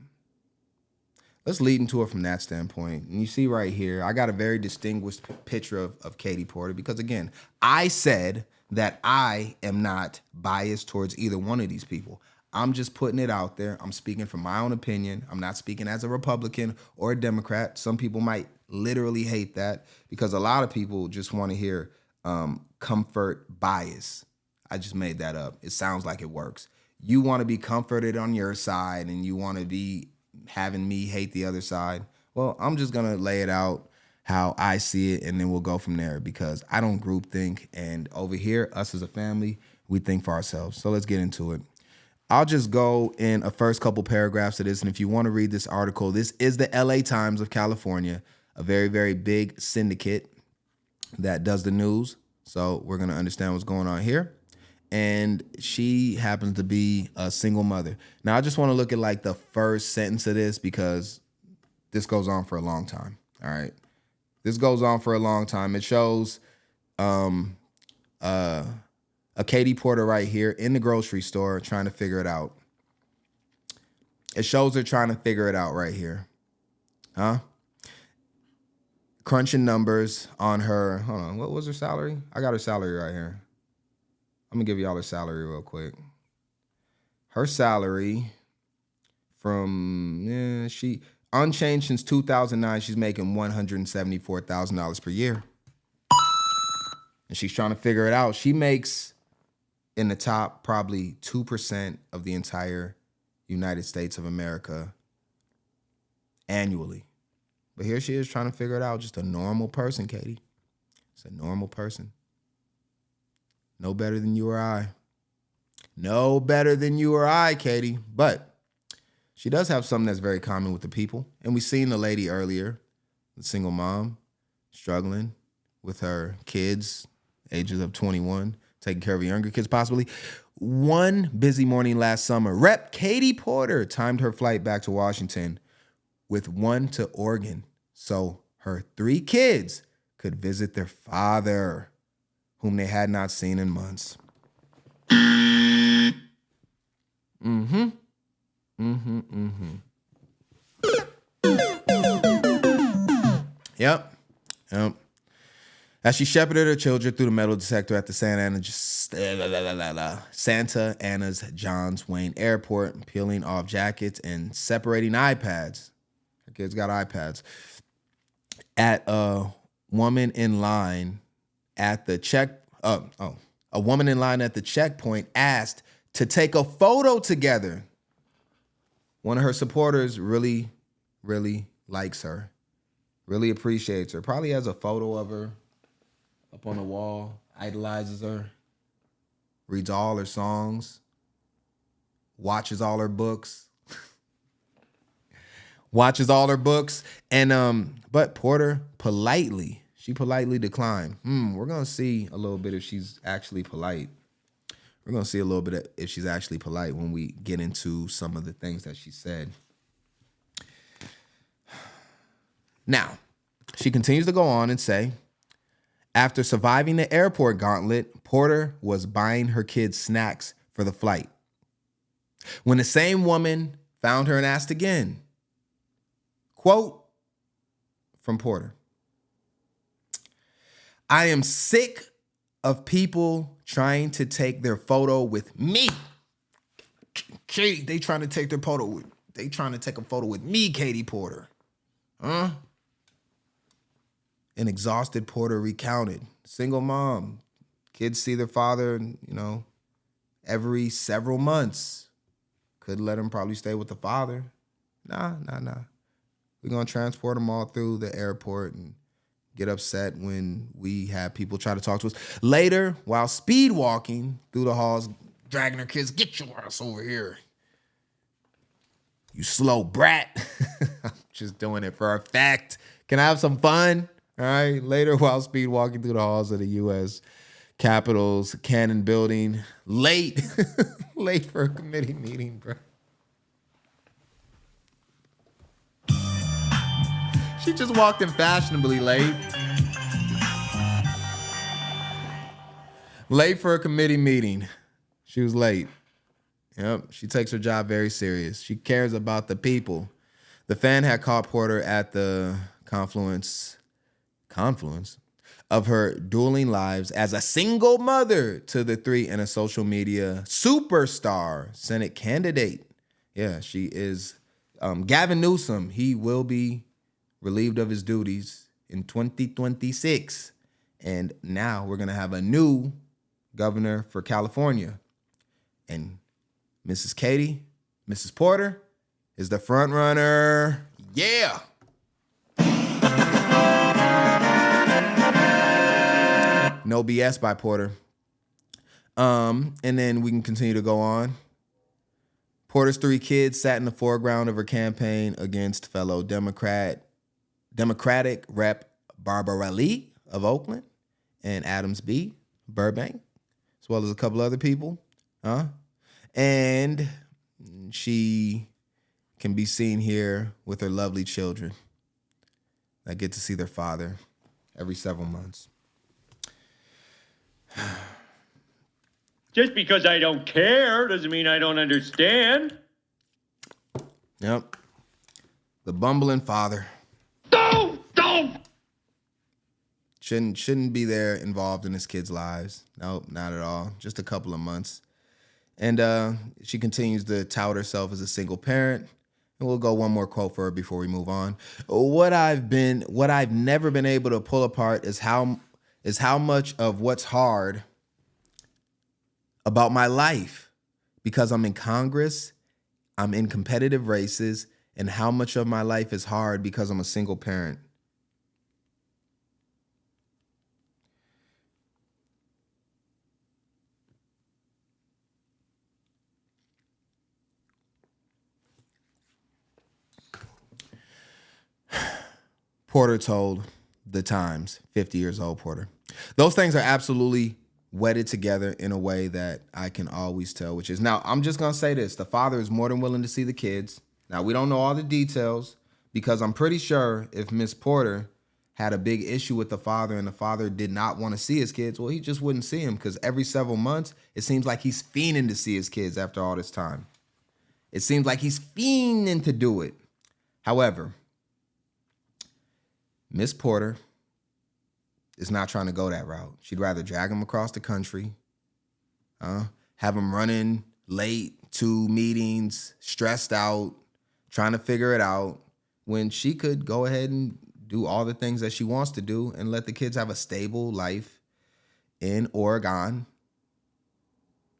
Let's lead into it from that standpoint. And you see right here, I got a very distinguished picture of Katie Porter because, again, I said that I am not biased towards either one of these people. I'm just putting it out there. I'm speaking from my own opinion. I'm not speaking as a Republican or a Democrat. Some people might literally hate that because a lot of people just want to hear comfort bias. I just made that up. It sounds like it works. You want to be comforted on your side and you want to be having me hate the other side. Well, I'm just going to lay it out how I see it and then we'll go from there because I don't group think. And over here, us as a family, we think for ourselves. So let's get into it. I'll just go in a first couple paragraphs of this. And if you want to read this article, this is the LA Times of California, a very, very big syndicate that does the news. So we're going to understand what's going on here. And she happens to be a single mother. Now, I just want to look at like the first sentence of this because this goes on for a long time. All right. This goes on for a long time. It shows a Katie Porter right here in the grocery store trying to figure it out. It shows her trying to figure it out right here. Crunching numbers on her. Hold on. What was her salary? I got her salary right here. I'm going to give y'all her salary real quick. Her salary from, she unchanged since 2009, she's making $174,000 per year. And she's trying to figure it out. She makes in the top probably 2% of the entire United States of America annually. But here she is trying to figure it out. Just a normal person, Katie. It's a normal person. No better than you or I. No better than you or I, Katie. But she does have something that's very common with the people. And we seen the lady earlier, the single mom, struggling with her kids, ages of 21, taking care of her younger kids possibly. One busy morning last summer, Rep. Katie Porter timed her flight back to Washington with one to Oregon so her 3 kids could visit their father, whom they had not seen in months. Yep. As she shepherded her children through the metal detector at the Santa Ana's Johns Wayne Airport, peeling off jackets and separating iPads. Her kids got iPads. At a woman in line at the a woman in line at the checkpoint asked to take a photo together. One of her supporters really, really likes her, really appreciates her, probably has a photo of her up on the wall, idolizes her, reads all her songs, watches all her books, and but Porter politely declined. We're gonna see a little bit if she's actually polite. We're gonna see a little bit if she's actually polite when we get into some of the things that she said. Now, she continues to go on and say, after surviving the airport gauntlet, Porter was buying her kids snacks for the flight when the same woman found her and asked again. Quote from Porter, I am sick of people trying to take their photo with me. They trying to take their photo with, they trying to take a photo with me, Katie Porter. Huh? An exhausted Porter recounted. Single mom. Kids see their father, every several months. Could let him probably stay with the father. Nah. We're going to transport them all through the airport and get upset when we have people try to talk to us. Later, while speed walking through the halls, dragging their kids, get your ass over here. You slow brat. I'm just doing it for effect. Can I have some fun? All right. Later, while speed walking through the halls of the U.S. Capitol's Cannon building, late for a committee meeting, bro. She just walked in fashionably late. Late for a committee meeting. She was late. Yep, she takes her job very serious. She cares about the people. The fan had caught Porter at the confluence of her dueling lives as a single mother to the three and a social media superstar Senate candidate. Yeah, she is Gavin Newsom. He will be relieved of his duties in 2026. And now we're going to have a new governor for California. And Mrs. Porter is the front runner. Yeah. No BS by Porter. And then we can continue to go on. Porter's three kids sat in the foreground of her campaign against fellow Democratic Rep Barbara Lee of Oakland and Adams B. Burbank, as well as a couple other people. And she can be seen here with her lovely children that get to see their father every several months. Just because I don't care doesn't mean I don't understand. Yep. The bumbling father. Don't! Shouldn't be there involved in his kids' lives. Nope, not at all. Just a couple of months. And she continues to tout herself as a single parent. And we'll go one more quote for her before we move on. What I've never been able to pull apart is how much of what's hard about my life, because I'm in Congress, I'm in competitive races, and how much of my life is hard because I'm a single parent. Porter told The Times, 50 years old Porter. Those things are absolutely wedded together in a way that I can always tell, which is, now I'm just going to say this. The father is more than willing to see the kids. Now, we don't know all the details because I'm pretty sure if Miss Porter had a big issue with the father and the father did not want to see his kids, well, he just wouldn't see him, because every several months, it seems like he's fiending to see his kids after all this time. It seems like he's fiending to do it. However, Miss Porter is not trying to go that route. She'd rather drag him across the country, have him running late to meetings, stressed out, trying to figure it out, when she could go ahead and do all the things that she wants to do and let the kids have a stable life in Oregon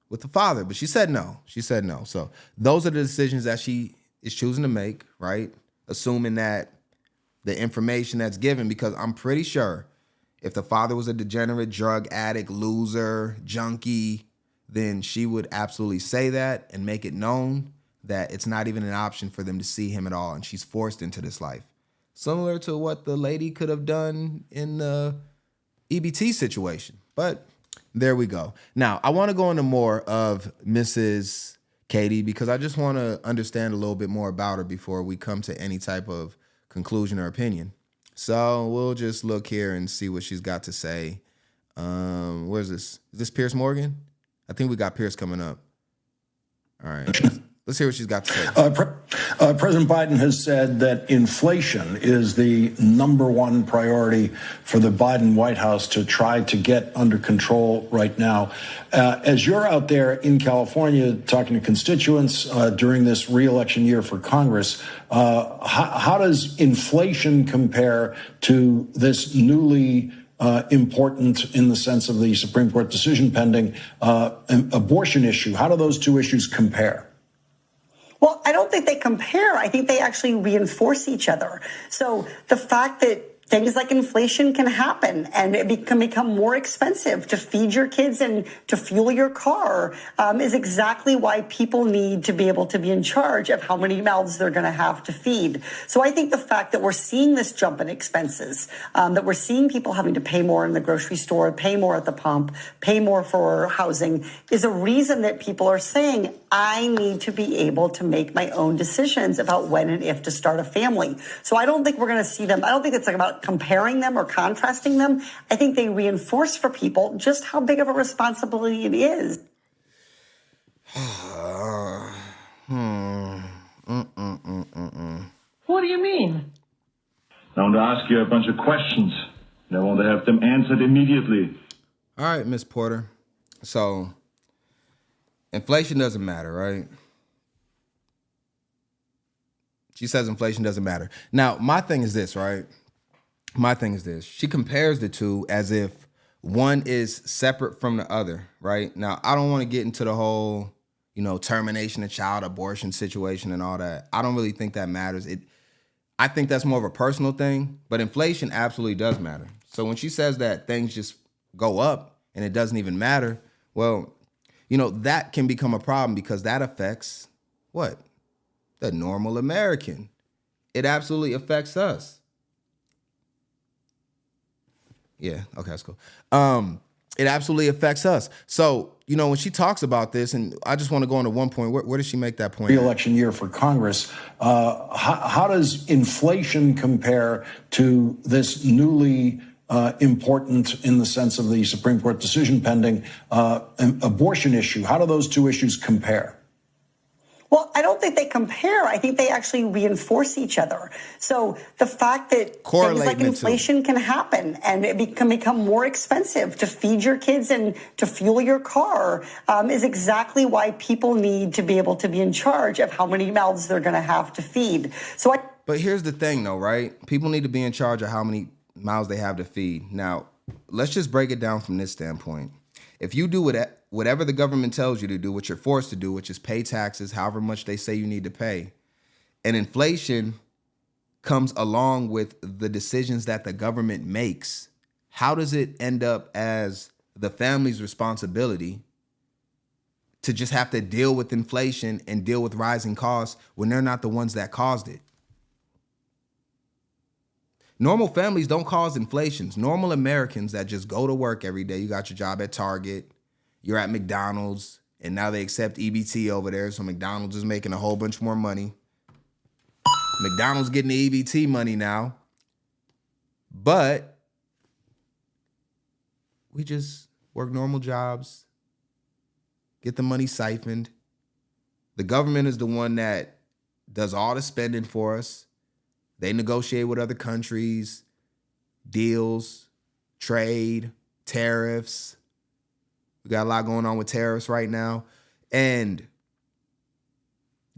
with the father. But she said no. So those are the decisions that she is choosing to make, right? Assuming that the information that's given, because I'm pretty sure if the father was a degenerate, drug addict, loser, junkie, then she would absolutely say that and make it known that it's not even an option for them to see him at all, and she's forced into this life. Similar to what the lady could have done in the EBT situation. But there we go. Now, I want to go into more of Mrs. Katie, because I just want to understand a little bit more about her before we come to any type of conclusion or opinion. So we'll just look here and see what she's got to say. Where's this? Is this Pierce Morgan? I think we got Pierce coming up. All right. Let's hear what she's got to say. President Biden has said that inflation is the #1 priority for the Biden White House to try to get under control right now. As you're out there in California talking to constituents during this re-election year for Congress, how does inflation compare to this newly important, in the sense of the Supreme Court decision pending, abortion issue? How do those two issues compare? Well, I don't think they compare. I think they actually reinforce each other. So the fact that things like inflation can happen and it can become more expensive to feed your kids and to fuel your car is exactly why people need to be able to be in charge of how many mouths they're going to have to feed. So I think the fact that we're seeing this jump in expenses, that we're seeing people having to pay more in the grocery store, pay more at the pump, pay more for housing, is a reason that people are saying, I need to be able to make my own decisions about when and if to start a family. So I don't think we're going to see them. I don't think it's like about comparing them or contrasting them. I think they reinforce for people just how big of a responsibility it is. What do you mean? I want to ask you a bunch of questions, and I want to have them answered immediately. All right, Miss Porter. So, inflation doesn't matter, right? She says inflation doesn't matter. Now, my thing is this, right? My thing is this. She compares the two as if one is separate from the other, right? Now, I don't want to get into the whole, termination of child abortion situation and all that. I don't really think that matters. I think that's more of a personal thing, but inflation absolutely does matter. So when she says that things just go up and it doesn't even matter, well, that can become a problem because that affects what? The normal American. It absolutely affects us. Yeah, okay, that's cool. It absolutely affects us. So, when she talks about this, and I just want to go into one point, where does she make that point? Re-election year for Congress. How does inflation compare to this newly important, in the sense of the Supreme Court decision pending, abortion issue? How do those two issues compare? Well, I don't think they compare. I think they actually reinforce each other. So the fact that things like inflation can happen and it can become more expensive to feed your kids and to fuel your car is exactly why people need to be able to be in charge of how many mouths they're going to have to feed. But here's the thing, though, right? People need to be in charge of how many mouths they have to feed. Now, let's just break it down from this standpoint. If you do whatever the government tells you to do, what you're forced to do, which is pay taxes, however much they say you need to pay, and inflation comes along with the decisions that the government makes, how does it end up as the family's responsibility to just have to deal with inflation and deal with rising costs when they're not the ones that caused it? Normal families don't cause inflations. Normal Americans that just go to work every day. You got your job at Target, you're at McDonald's, and now they accept EBT over there, so McDonald's is making a whole bunch more money. McDonald's getting the EBT money now. But we just work normal jobs, get the money siphoned. The government is the one that does all the spending for us. They negotiate with other countries, deals, trade, tariffs. We got a lot going on with tariffs right now. And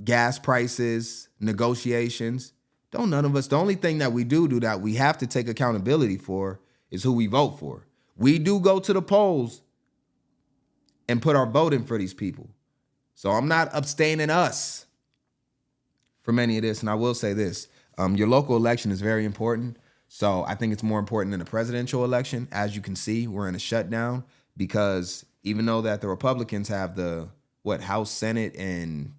gas prices, negotiations. Don't none of us, the only thing that we do that we have to take accountability for is who we vote for. We do go to the polls and put our vote in for these people. So I'm not abstaining us from any of this. And I will say this. Your local election is very important. So I think it's more important than the presidential election. As you can see, we're in a shutdown because even though that the Republicans have the House, Senate, and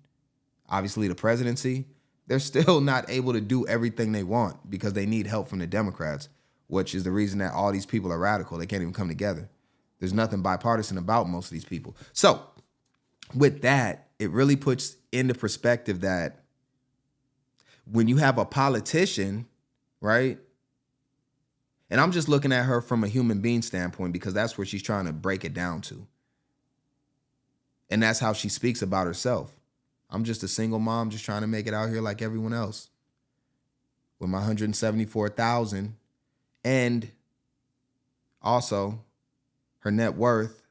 obviously the presidency, they're still not able to do everything they want because they need help from the Democrats, which is the reason that all these people are radical. They can't even come together. There's nothing bipartisan about most of these people. So with that, it really puts into perspective that when you have a politician, right? And I'm just looking at her from a human being standpoint because that's where she's trying to break it down to. And that's how she speaks about herself. I'm just a single mom just trying to make it out here like everyone else with my $174,000. And also, her net worth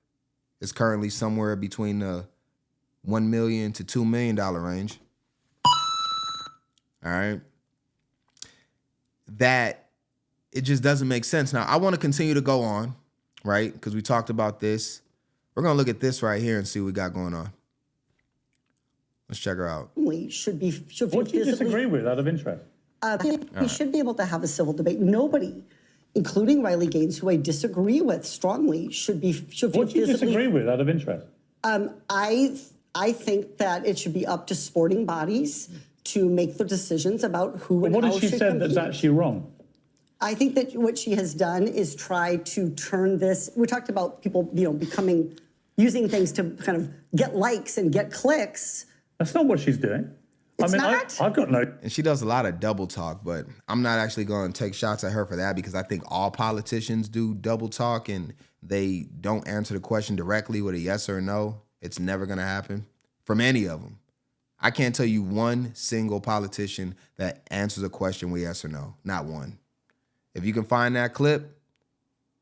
is currently somewhere between the $1 million to $2 million range. All right. That it just doesn't make sense. Now, I want to continue to go on, right? Because we talked about this. We're going to look at this right here and see what we got going on. Let's check her out. Should be what do you disagree with out of interest? We should be able to have a civil debate. Nobody, including Riley Gaines, who I disagree with strongly, should be What do you disagree with out of interest? I think that it should be up to sporting bodies to make the decisions about who and how should compete. What has she said that's actually wrong? I think that what she has done is try to turn this. We talked about people, using things to kind of get likes and get clicks. That's not what she's doing. I've got no. And she does a lot of double talk, but I'm not actually going to take shots at her for that because I think all politicians do double talk and they don't answer the question directly with a yes or a no. It's never going to happen from any of them. I can't tell you one single politician that answers a question with yes or no. Not one. If you can find that clip,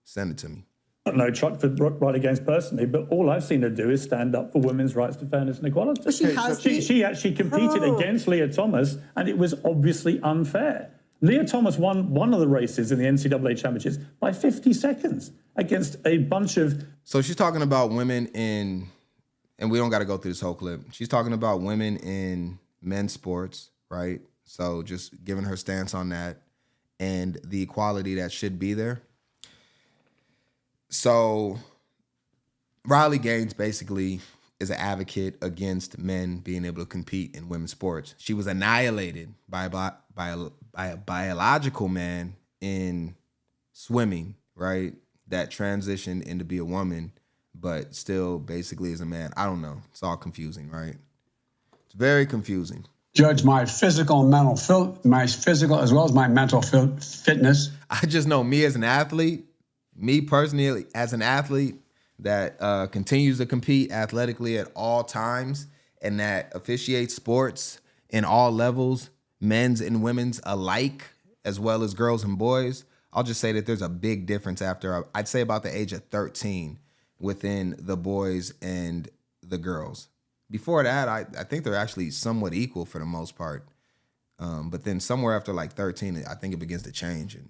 send it to me. No truck for Riley Gaines personally, but all I've seen her do is stand up for women's rights to fairness and equality. But she actually competed against Leah Thomas, and it was obviously unfair. Leah Thomas won one of the races in the NCAA championships by 50 seconds against a bunch of... So she's talking about women in, and we don't got to go through this whole clip. She's talking about women in men's sports, right? So just giving her stance on that and the equality that should be there. So Riley Gaines basically is an advocate against men being able to compete in women's sports. She was annihilated by a biological man in swimming, right? That transitioned into be a woman, but still basically is a man. I don't know. It's all confusing, right? It's very confusing. Judge my physical and mental, my physical as well as my mental fitness. I just know me as an athlete, me personally as an athlete that continues to compete athletically at all times and that officiates sports in all levels, men's and women's alike, as well as girls and boys. I'll just say that there's a big difference after, I'd say about the age of 13 within the boys and the girls. Before that, I think they're actually somewhat equal for the most part. But then somewhere after like 13, I think it begins to change and,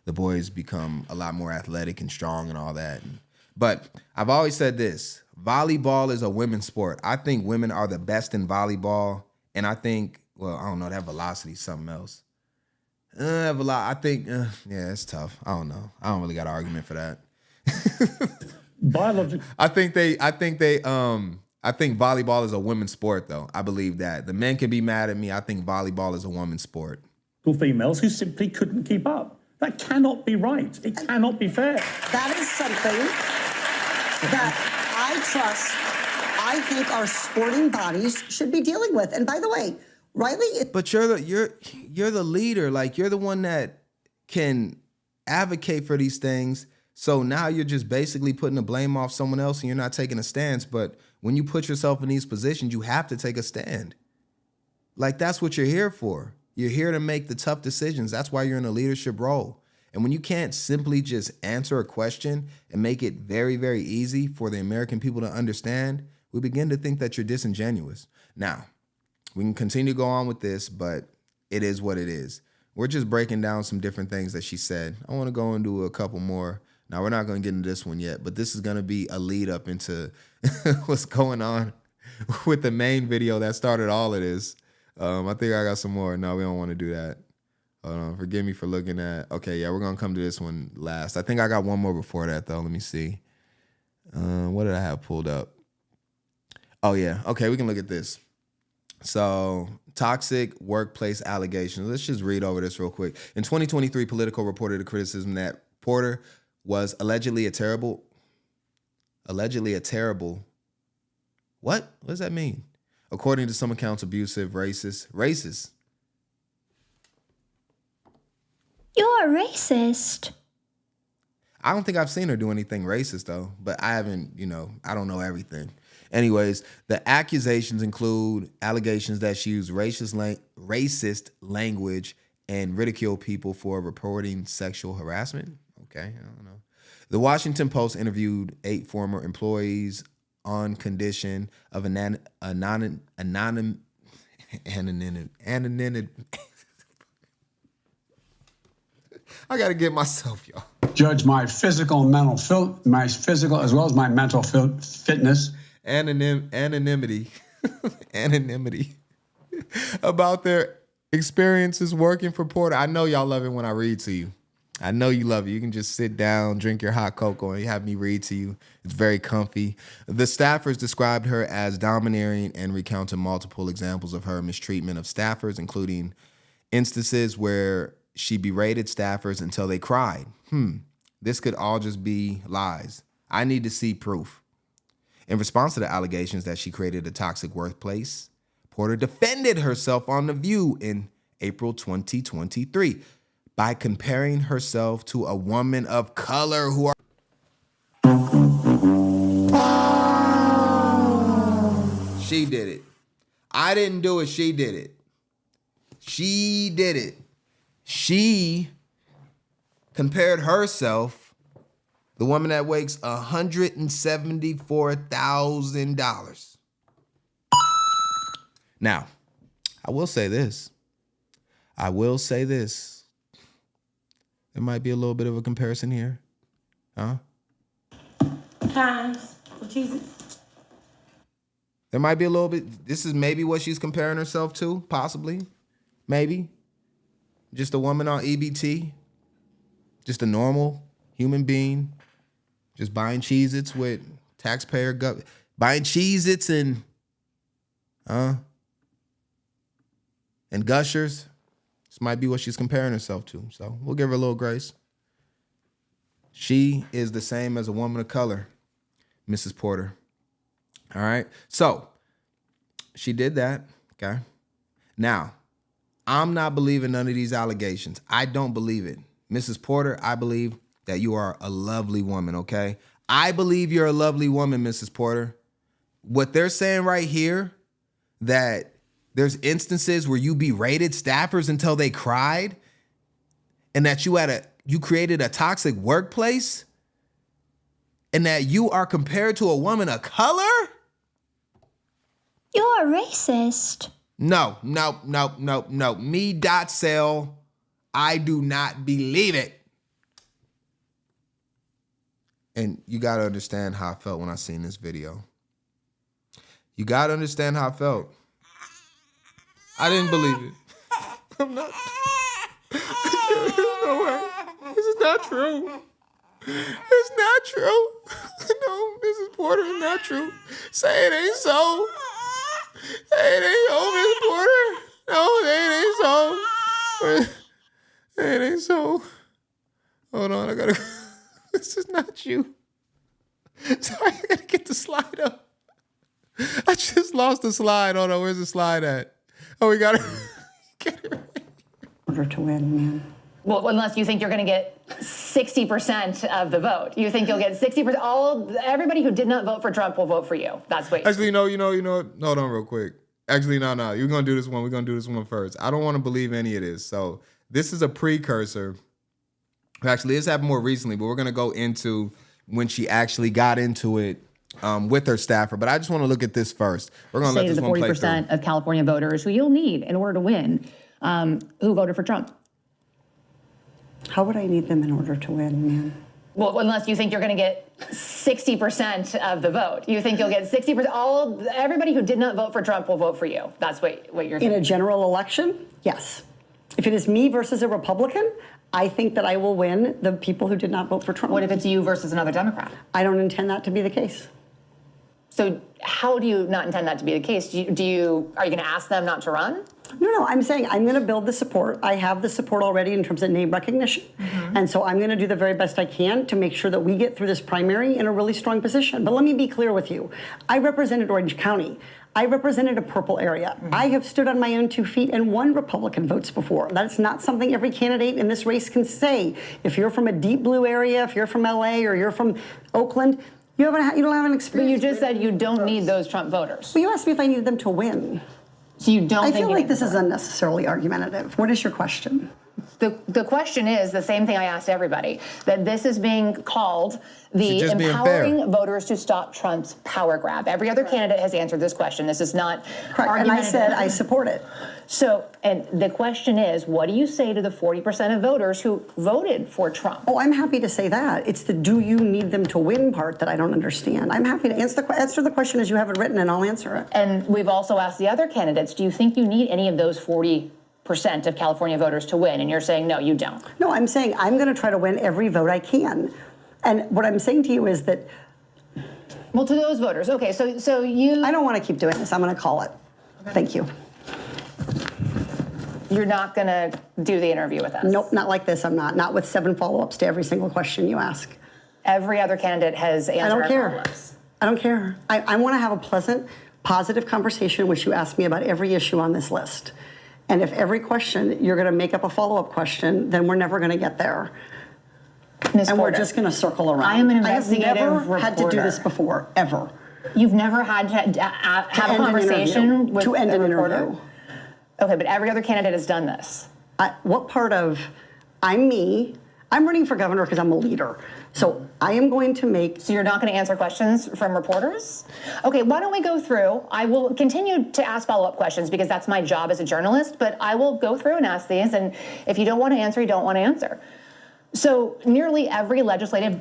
the boys become a lot more athletic and strong and all that. But I've always said this, volleyball is a women's sport. I think women are the best in volleyball. And I think, well, I don't know, that velocity is something else. I think, yeah, it's tough. I don't know. I don't really got an argument for that. Biological. I think volleyball is a women's sport, though. I believe that. The men can be mad at me. I think volleyball is a women's sport. Females who simply couldn't keep up. That cannot be right. It cannot be fair. That is something that I think our sporting bodies should be dealing with. And by the way, Riley... But you're the leader. Like, you're the one that can advocate for these things. So now you're just basically putting the blame off someone else and you're not taking a stance. But when you put yourself in these positions, you have to take a stand. Like, that's what you're here for. You're here to make the tough decisions. That's why you're in a leadership role. And when you can't simply just answer a question and make it very, very easy for the American people to understand, we begin to think that you're disingenuous. Now, we can continue to go on with this, but it is what it is. We're just breaking down some different things that she said. I want to go into a couple more. Now, we're not going to get into this one yet, but this is going to be a lead up into what's going on with the main video that started all of this. I think I got some more. No, we don't want to do that. Hold on. Forgive me for looking at. Okay, yeah, we're going to come to this one last. I think I got one more before that, though. Let me see. What did I have pulled up? Oh, yeah. Okay, we can look at this. So, toxic workplace allegations. Let's just read over this real quick. In 2023, Politico reported a criticism that Porter was allegedly a terrible. What? What does that mean? According to some accounts, abusive, racist. You're racist. I don't think I've seen her do anything racist, though. But I haven't, I don't know everything. Anyways, the accusations include allegations that she used racist language and ridiculed people for reporting sexual harassment. Okay, I don't know. The Washington Post interviewed 8 former employees on condition of anonymity. I gotta get myself, y'all. Judge my physical and mental my physical as well as my mental fitness. Anonymity about their experiences working for Porter. I know y'all love it when I read to you. I know you love it. You can just sit down, drink your hot cocoa, and have me read to you. It's very comfy. The staffers described her as domineering and recounted multiple examples of her mistreatment of staffers, including instances where she berated staffers until they cried. This could all just be lies. I need to see proof. In response to the allegations that she created a toxic workplace, Porter defended herself on The View in April 2023 by comparing herself to a woman of color who are... She did it. I didn't do it. She did it. She did it. She compared herself, the woman that makes $174,000. Now, I will say this. There might be a little bit of a comparison here. Huh? Times for Jesus. There might be a little bit. This is maybe what she's comparing herself to, possibly. Maybe. Just a woman on EBT. Just a normal human being. Just buying Cheez-Its with taxpayer gut. Buying Cheez-Its and Gushers. This might be what she's comparing herself to. So we'll give her a little grace. She is the same as a woman of color, Mrs. Porter. All right. So she did that. Okay. Now, I'm not believing none of these allegations. I don't believe it. Mrs. Porter, I believe that you are a lovely woman. Okay. I believe you're a lovely woman, Mrs. Porter. What they're saying right here, that there's instances where you berated staffers until they cried, and that you created a toxic workplace, and that you are compared to a woman of color? You're a racist. No. Me, DotSale, I do not believe it. And you got to understand how I felt when I seen this video. You got to understand how I felt. I didn't believe it. I'm not. No way. This is not true. It's not true. No, Mrs. Porter, it's not true. Say it ain't so. Say it ain't so, Mrs. Porter. No, say it ain't so. Say it ain't so. Hold on, I gotta go. This is not you. Sorry, I gotta get the slide up. I just lost the slide. Hold on, where's the slide at? Oh, we got it. Get it right. In order to win, man. Well, unless you think you're going to get 60% of the vote. You think you'll get 60%. Everybody who did not vote for Trump will vote for you. That's what. Actually, no, you know. Hold on real quick. Actually, no. You're going to do this one. We're going to do this one first. I don't want to believe any of this. So this is a precursor. Actually, this happened more recently, but we're going to go into when she actually got into it with her staffer. But I just want to look at this first. We're going to let this one play through. Say the 40% of California voters who you'll need in order to win, who voted for Trump. How would I need them in order to win, man? Well, unless you think you're going to get 60% of the vote. You think you'll get 60%. Everybody who did not vote for Trump will vote for you. That's what you're thinking. In a general election, yes. If it is me versus a Republican, I think that I will win the people who did not vote for Trump. What if it's you versus another Democrat? I don't intend that to be the case. So how do you not intend that to be the case? Are you going to ask them not to run? No, I'm saying I'm going to build the support. I have the support already in terms of name recognition. Mm-hmm. And so I'm going to do the very best I can to make sure that we get through this primary in a really strong position. But let me be clear with you. I represented Orange County. I represented a purple area. Mm-hmm. I have stood on my own 2 feet and won Republican votes before. That's not something every candidate in this race can say. If you're from a deep blue area, if you're from LA or you're from Oakland, You don't have an But experience. you just said you don't need those Trump voters. Well, you asked me if I needed them to win. So you don't I think feel you like need this them is to win. unnecessarily argumentative. What is your question? The question is the same thing I asked everybody, that this is being called the just being empowering voters to stop Trump's power grab. Every other candidate has answered this question. This is not Correct. And I argumentative. said I support it. So, and the question is, what do you say to the 40% of voters who voted for Trump? Oh, I'm happy to say that. It's the do you need them to win part that I don't understand. I'm happy to answer the question as you have it written, and I'll answer it. And we've also asked the other candidates, do you think you need any of those 40% of California voters to win? And you're saying, no, you don't. No, I'm saying I'm going to try to win every vote I can. And what I'm saying to you is that... Well, to those voters, okay, so you... I don't want to keep doing this. I'm going to call it. Okay. Thank you. You're not going to do the interview with us? Nope, not like this. I'm not. Not with 7 follow-ups to every single question you ask. Every other candidate has answered. I don't our care. follow-ups. I don't care. I want to have a pleasant, positive conversation in which you ask me about every issue on this list. And if every question you're going to make up a follow-up question, then we're never going to get there. Ms. And Porter, we're just going to circle around. I am an investigative I have never had to do reporter. this before, ever. You've never had to have a conversation with to end a an reporter? interview. Okay, but every other candidate has done this. What part of I'm me? I'm running for governor because I'm a leader. So I am going to make... So you're not going to answer questions from reporters? Okay, why don't we go through? I will continue to ask follow-up questions because that's my job as a journalist, but I will go through and ask these, and if you don't want to answer, you don't want to answer. So nearly every legislative...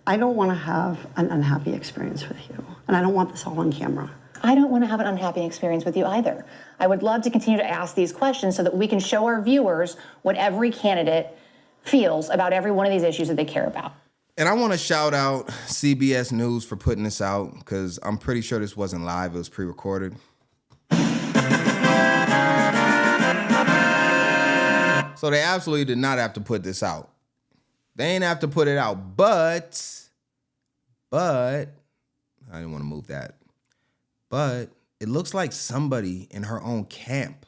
I don't want to have an unhappy experience with you, and I don't want this all on camera. I don't want to have an unhappy experience with you either. I would love to continue to ask these questions so that we can show our viewers what every candidate feels about every one of these issues that they care about. And I want to shout out CBS News for putting this out because I'm pretty sure this wasn't live. It was pre-recorded. So they absolutely did not have to put this out. They ain't have to put it out, but I didn't want to move that. But it looks like somebody in her own camp.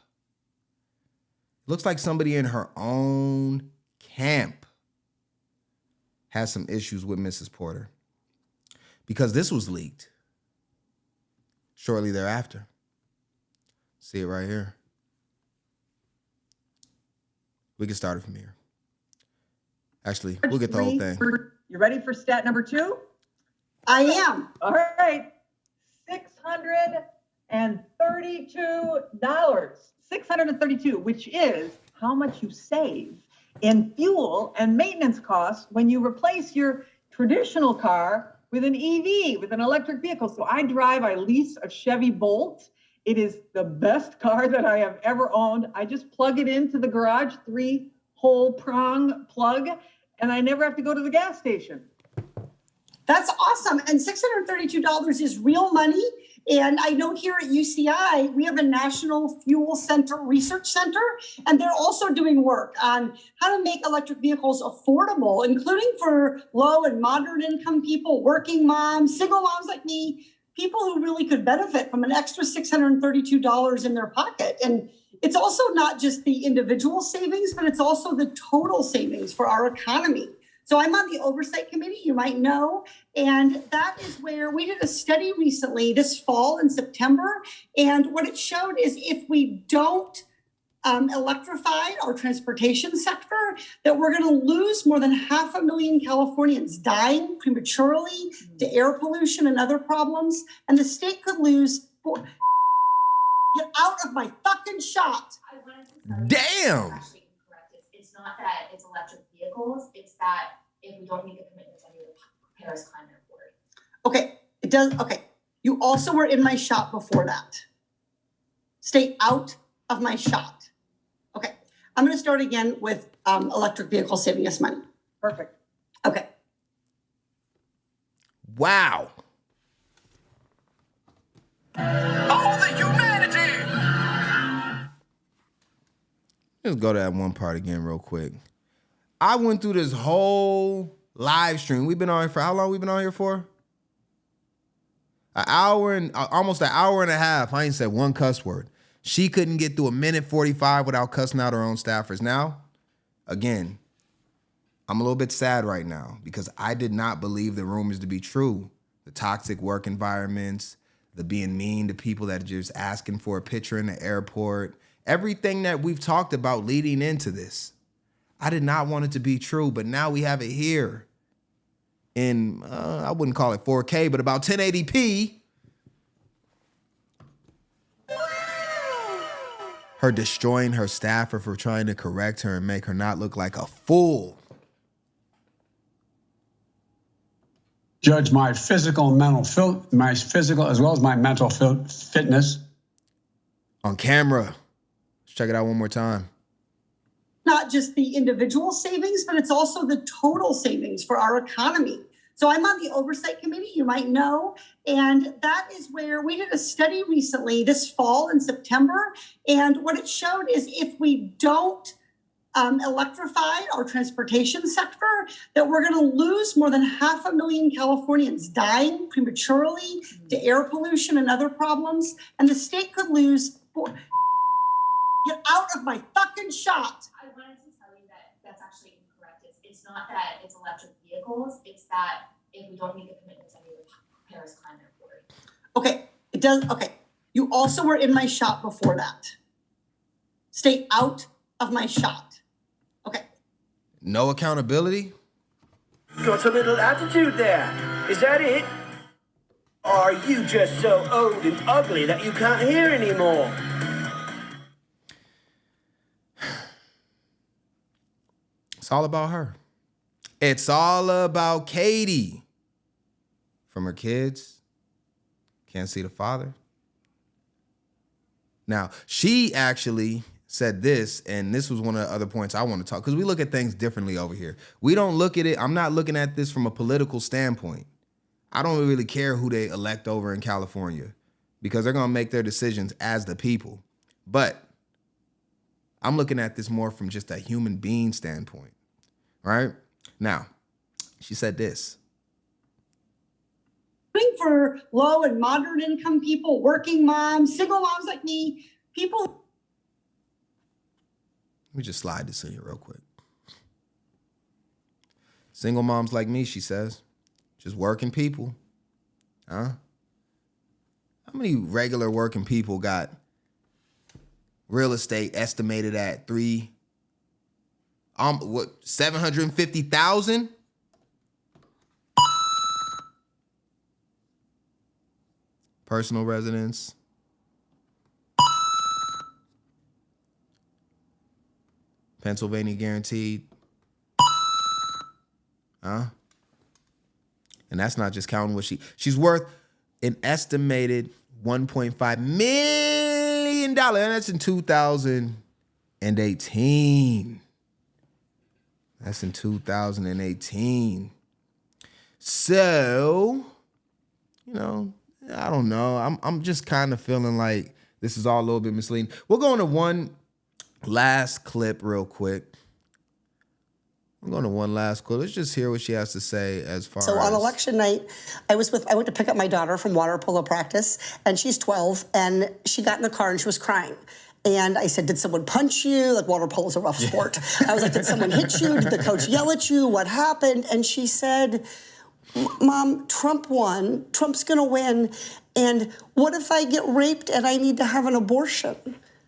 Looks like somebody in her own camp has some issues with Mrs. Porter because this was leaked shortly thereafter. See it right here. We can start it from here. Actually, we'll get the whole thing. You ready for stat number 2? I am. All right. $632, which is how much you save in fuel and maintenance costs when you replace your traditional car with an EV, with an electric vehicle. So I lease a Chevy Bolt. It is the best car that I have ever owned. I just plug it into the garage, 3-hole prong plug, and I never have to go to the gas station. That's awesome. And $632 is real money. And I know here at UCI, we have a National Fuel Center Research Center, and they're also doing work on how to make electric vehicles affordable, including for low and moderate income people, working moms, single moms like me, people who really could benefit from an extra $632 in their pocket. And it's also not just the individual savings, but it's also the total savings for our economy. So I'm on the oversight committee, you might know, and that is where we did a study recently this fall in September. And what it showed is if we don't electrify our transportation sector, that we're going to lose more than 500,000 Californians dying prematurely to air pollution and other problems. And the state could lose. Get out of my fucking shot. Damn. It's not that it's electric vehicles, it's that if we don't make the commitments under the Paris Climate Accord. Okay, it does. Okay, you also were in my shot before that. Stay out of my shot. Okay, I'm going to start again with electric vehicles saving us money. Perfect. Okay. Wow. Oh, the humanity! Let's go to that one part again real quick. I went through this whole live stream. We've been on here for how long? We've been on here for? Almost an hour and a half. I ain't said one cuss word. She couldn't get through 1:45 without cussing out her own staffers. Now, again, I'm a little bit sad right now because I did not believe the rumors to be true the toxic work environments, the being mean to people that are just asking for a picture in the airport, everything that we've talked about leading into this. I did not want it to be true, but now we have it here in, I wouldn't call it 4K, but about 1080p. Her destroying her staffer for trying to correct her and make her not look like a fool. Judge, my physical and mental, my physical as well as my mental fitness. On camera. Let's check it out one more time. Not just the individual savings, but it's also the total savings for our economy. So I'm on the oversight committee, you might know, and that is where we did a study recently this fall in September. And what it showed is if we don't electrify our transportation sector, that we're going to lose more than 500,000 Californians dying prematurely to air pollution and other problems. And the state could lose. Get out of my fucking shot. I wanted to tell you that that's actually incorrect. It's not that it's electric vehicles. It's that if we don't make the commitments under the Paris Climate Accord. Okay, it does. Okay, you also were in my shot before that. Stay out of my shot. Okay. No accountability? Got a little attitude there. Is that it? Or are you just so old and ugly that you can't hear anymore? It's all about her. It's all about Katie. From her kids. Can't see the father. Now, she actually said this, and this was one of the other points I want to talk, because we look at things differently over here. We don't look at it, I'm not looking at this from a political standpoint. I don't really care who they elect over in California, because they're going to make their decisions as the people. But I'm looking at this more from just a human being standpoint, right? Now, she said this. For low and moderate income people, working moms, single moms like me, people. Let me just slide this in here real quick. Single moms like me, she says. Just working people. Huh? How many regular working people got real estate estimated at $750,000? Personal residence. Pennsylvania guaranteed. Huh? And that's not just counting what she's worth an estimated $1.5 million. And that's in 2018. That's in 2018. So, you know, I don't know. I'm just kind of feeling like this is all a little bit misleading. We'll go into one last clip real quick. I'm going to one last clip. Let's just hear what she has to say as far as... So on election night, I went to pick up my daughter from water polo practice, and she's 12, and she got in the car and she was crying. And I said, did someone punch you? Like, water polo is a rough sport. I was like, did someone hit you? Did the coach yell at you? What happened? And she said, Mom, Trump won. Trump's going to win. And what if I get raped and I need to have an abortion?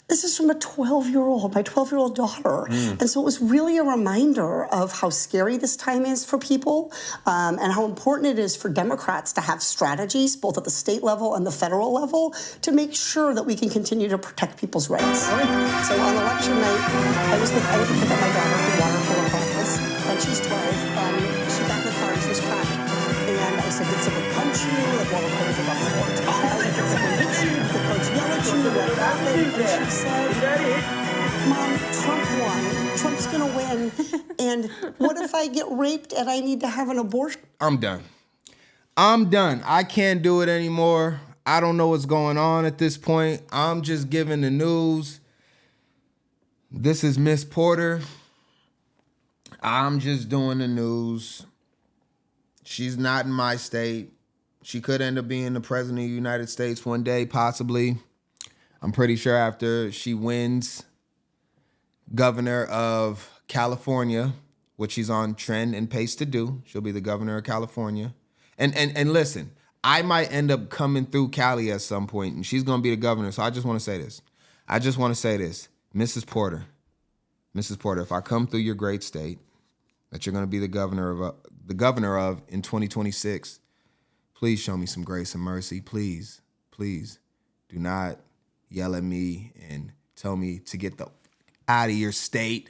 This is from a 12-year-old, my 12-year-old daughter. And so it was really a reminder of how scary this time is for people and how important it is for Democrats to have strategies, both at the state level and the federal level, to make sure that we can continue to protect people's rights. So on election night, I went to pick up my daughter from water polo practice, and she's 12, and she got in the car and she was crying. And I said, did someone punch you? Like, water polo is a rough sport. I was like, did someone hit you? Did the coach yell at you? What happened? And she said, Mom, Trump won. Trump's going to win. And what if I get raped and I need to have an abortion? I'm done. I can't do it anymore. I don't know what's going on at this point. I'm just giving the news. This is Miss Porter. I'm just doing the news. She's not in my state. She could end up being the president of the United States one day, possibly. I'm pretty sure after she wins governor of California, which she's on trend and pace to do, she'll be the governor of California. And listen, I might end up coming through Cali at some point, and she's going to be the governor. So I just want to say this. Mrs. Porter, if I come through your great state that you're going to be the governor of in 2026, please show me some grace and mercy. Please, please do not yell at me and tell me to get the out of your state.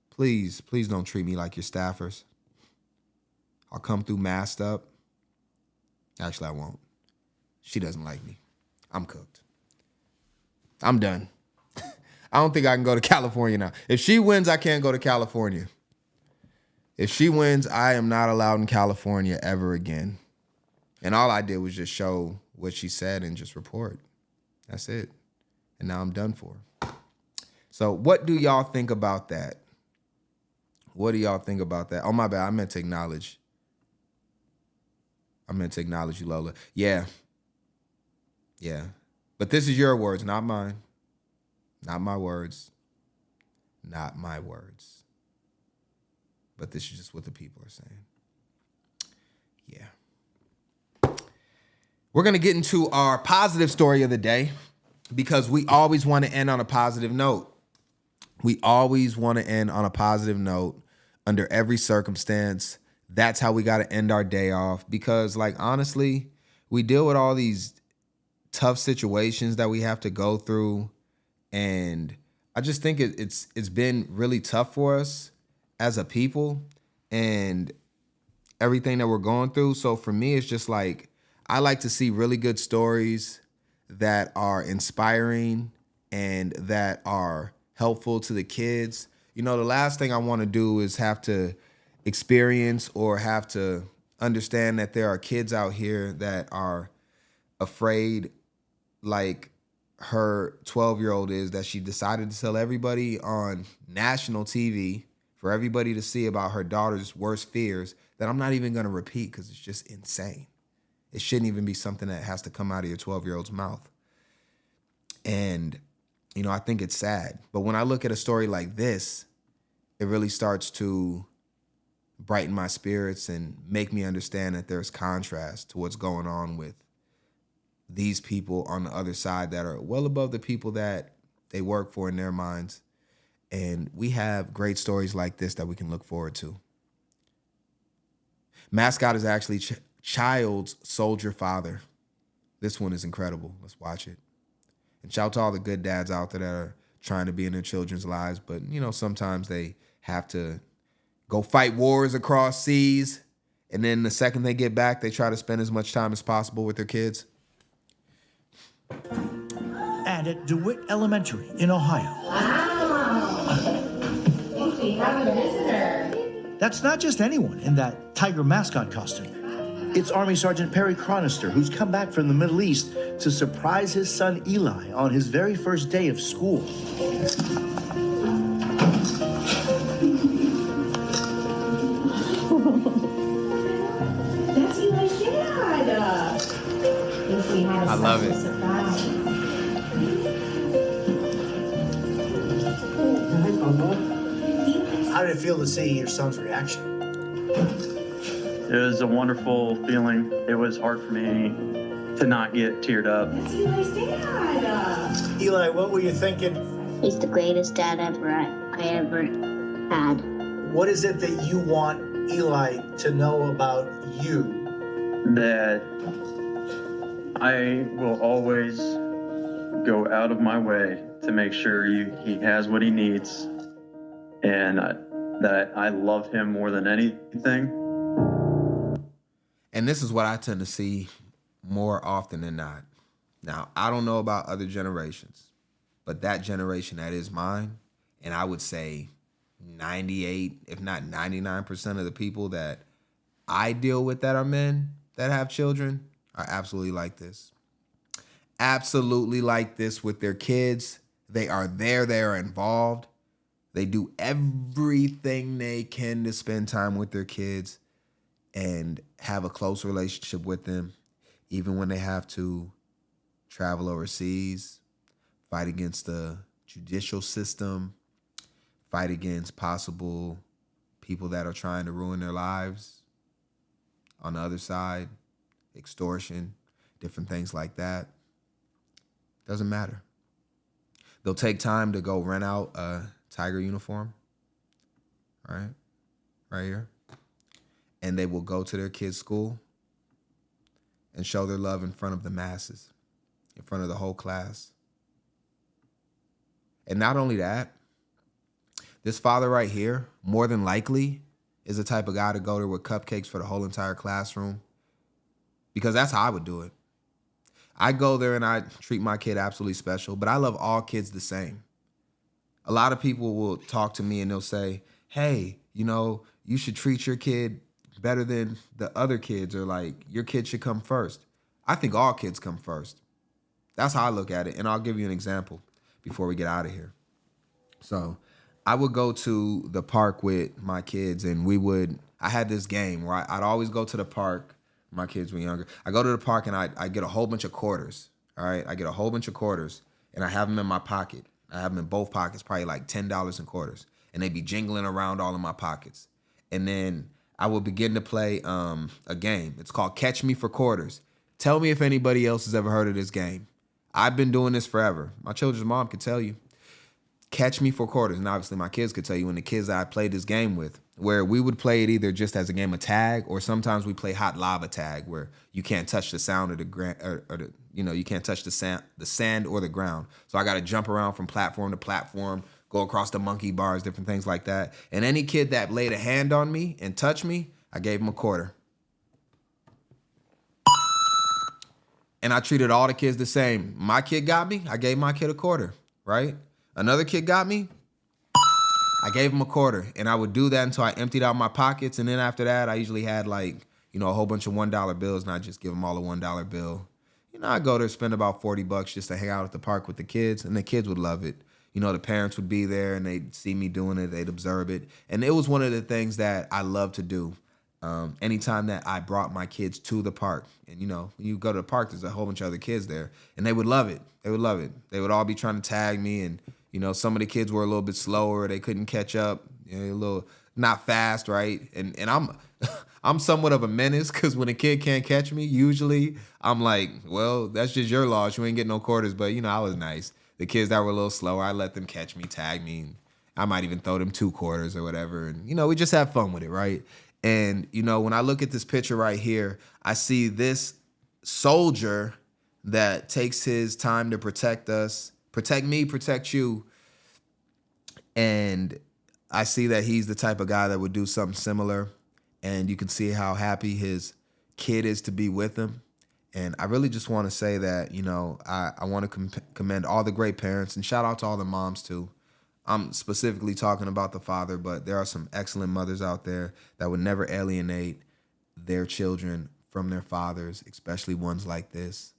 Please don't treat me like your staffers. I'll come through masked up. Actually, I won't. She doesn't like me. I'm cooked. I'm done. I don't think I can go to California now. If she wins, I can't go to California. If she wins, I am not allowed in California ever again. And all I did was just show what she said and just report. That's it. And now I'm done for. So what do y'all think about that? What do y'all think about that? Oh, my bad. I meant to acknowledge you, Lola. Yeah. But this is your words, not mine. Not my words. Not my words. But this is just what the people are saying. Yeah. We're going to get into our positive story of the day because we always want to end on a positive note. We always want to end on a positive note under every circumstance. That's how we got to end our day off because, like, honestly, we deal with all these tough situations that we have to go through. And I just think it's been really tough for us as a people and everything that we're going through. So for me, it's just like, I like to see really good stories that are inspiring and that are helpful to the kids. You know, the last thing I want to do is have to experience or have to understand that there are kids out here that are afraid, like her 12-year-old is, that she decided to tell everybody on national TV for everybody to see about her daughter's worst fears that I'm not even going to repeat because it's just insane. It shouldn't even be something that has to come out of your 12-year-old's mouth. And, you know, I think it's sad. But when I look at a story like this, it really starts to brighten my spirits and make me understand that there's contrast to what's going on with these people on the other side that are well above the people that they work for in their minds. And we have great stories like this that we can look forward to. Mascot is actually Child's soldier father. This one is incredible. Let's watch it. And shout out to all the good dads out there that are trying to be in their children's lives. But, you know, sometimes they have to go fight wars across seas. And then the second they get back, they try to spend as much time as possible with their kids. And at DeWitt Elementary in Ohio. Wow. We have a visitor. That's not just anyone in that tiger mascot costume. It's Army Sergeant Perry Chronister, who's come back from the Middle East to surprise his son Eli on his very first day of school. That's Eli's dad. I love it. How did it feel to see your son's reaction? It was a wonderful feeling. It was hard for me to not get teared up. That's Eli's dad. Eli, what were you thinking? He's the greatest dad I ever had. What is it that you want Eli to know about you? That I will always go out of my way to make sure he has what he needs, and that I love him more than anything. And this is what I tend to see more often than not. Now, I don't know about other generations, but that generation that is mine, and I would say 98, if not 99% of the people that I deal with that are men that have children are absolutely like this. Absolutely like this with their kids. They are there. They are involved. They do everything they can to spend time with their kids and have a close relationship with them, even when they have to travel overseas, fight against the judicial system, fight against possible people that are trying to ruin their lives. on the other side, extortion, different things like that. Doesn't matter. They'll take time to go rent out a Tiger uniform, right here, and they will go to their kids' school and show their love in front of the masses, in front of the whole class. And not only that, this father right here, more than likely, is the type of guy to go there with cupcakes for the whole entire classroom, because that's how I would do it. I go there and I treat my kid absolutely special, but I love all kids the same. A lot of people will talk to me and they'll say, hey, you know, you should treat your kid better than the other kids, or like your kid should come first. I think all kids come first. That's how I look at it. And I'll give you an example before we get out of here. So I would go to the park with my kids, and I had this game where I'd always go to the park. My kids were younger. I go to the park and I get a whole bunch of quarters. All right. I get a whole bunch of quarters and I have them in my pocket. I have them in both pockets, probably like $10 in quarters. And they'd be jingling around all in my pockets. And then I would begin to play a game. It's called Catch Me for Quarters. Tell me if anybody else has ever heard of this game. I've been doing this forever. My children's mom could tell you. Catch Me for Quarters. And obviously my kids could tell you, and the kids that I played this game with, where we would play it either just as a game of tag, or sometimes we play hot lava tag, where you can't touch the sound of the ground, you can't touch the sand or the ground. So I got to jump around from platform to platform, go across the monkey bars, different things like that. And any kid that laid a hand on me and touched me, I gave him a quarter. And I treated all the kids the same. My kid got me, I gave my kid a quarter, right? Another kid got me, I gave him a quarter. And I would do that until I emptied out my pockets. And then after that, I usually had like, a whole bunch of $1 bills, and I just give them all a $1 bill. I go there, spend about $40 just to hang out at the park with the kids, and the kids would love it. The parents would be there and they'd see me doing it, they'd observe it. And it was one of the things that I love to do. Anytime that I brought my kids to the park, and when you go to the park, there's a whole bunch of other kids there, and they would love it. They would love it. They would all be trying to tag me, and some of the kids were a little bit slower. They couldn't catch up, a little not fast, right? And I'm somewhat of a menace, because when a kid can't catch me, usually I'm like, well, that's just your loss. You ain't getting no quarters. But I was nice. The kids that were a little slower, I let them catch me, tag me. And I might even throw them 2 quarters or whatever. And we just have fun with it, right? And when I look at this picture right here, I see this soldier that takes his time to protect us, protect me, protect you. And I see that he's the type of guy that would do something similar. And you can see how happy his kid is to be with him. And I really just want to say that, I want to commend all the great parents, and shout out to all the moms too. I'm specifically talking about the father, but there are some excellent mothers out there that would never alienate their children from their fathers, especially ones like this.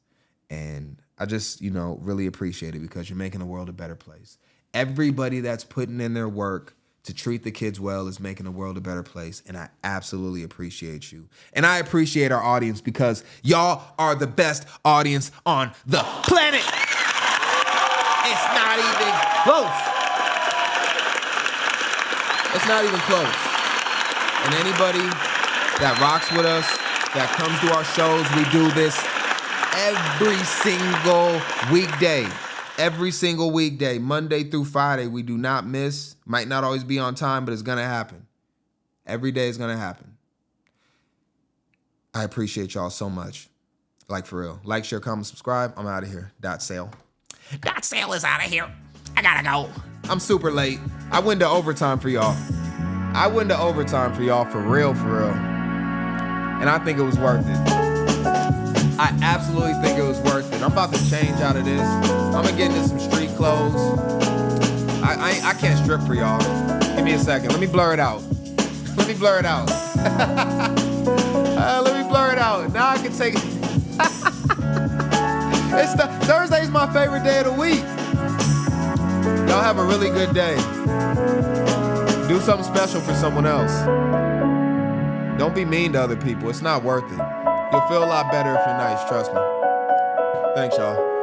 And I just, really appreciate it, because you're making the world a better place. Everybody that's putting in their work to treat the kids well is making the world a better place, and I absolutely appreciate you. And I appreciate our audience, because y'all are the best audience on the planet. It's not even close. It's not even close. And anybody that rocks with us, that comes to our shows, we do this every single weekday. Every single weekday, Monday through Friday, we do not miss. Might not always be on time, but it's going to happen. Every day is going to happen. I appreciate y'all so much. Like, for real. Like, share, comment, subscribe. I'm out of here. DotSale. DotSale is out of here. I gotta go. I'm super late. I went to overtime for y'all. For real, for real. And I think it was worth it. I absolutely think it was worth it. I'm about to change out of this. I'm gonna get into some street clothes. I can't strip for y'all. Give me a second. Let me blur it out. Let me blur it out. Now I can take it. Thursday's my favorite day of the week. Y'all have a really good day. Do something special for someone else. Don't be mean to other people. It's not worth it. You'll feel a lot better if you're nice, trust me. Thanks, y'all.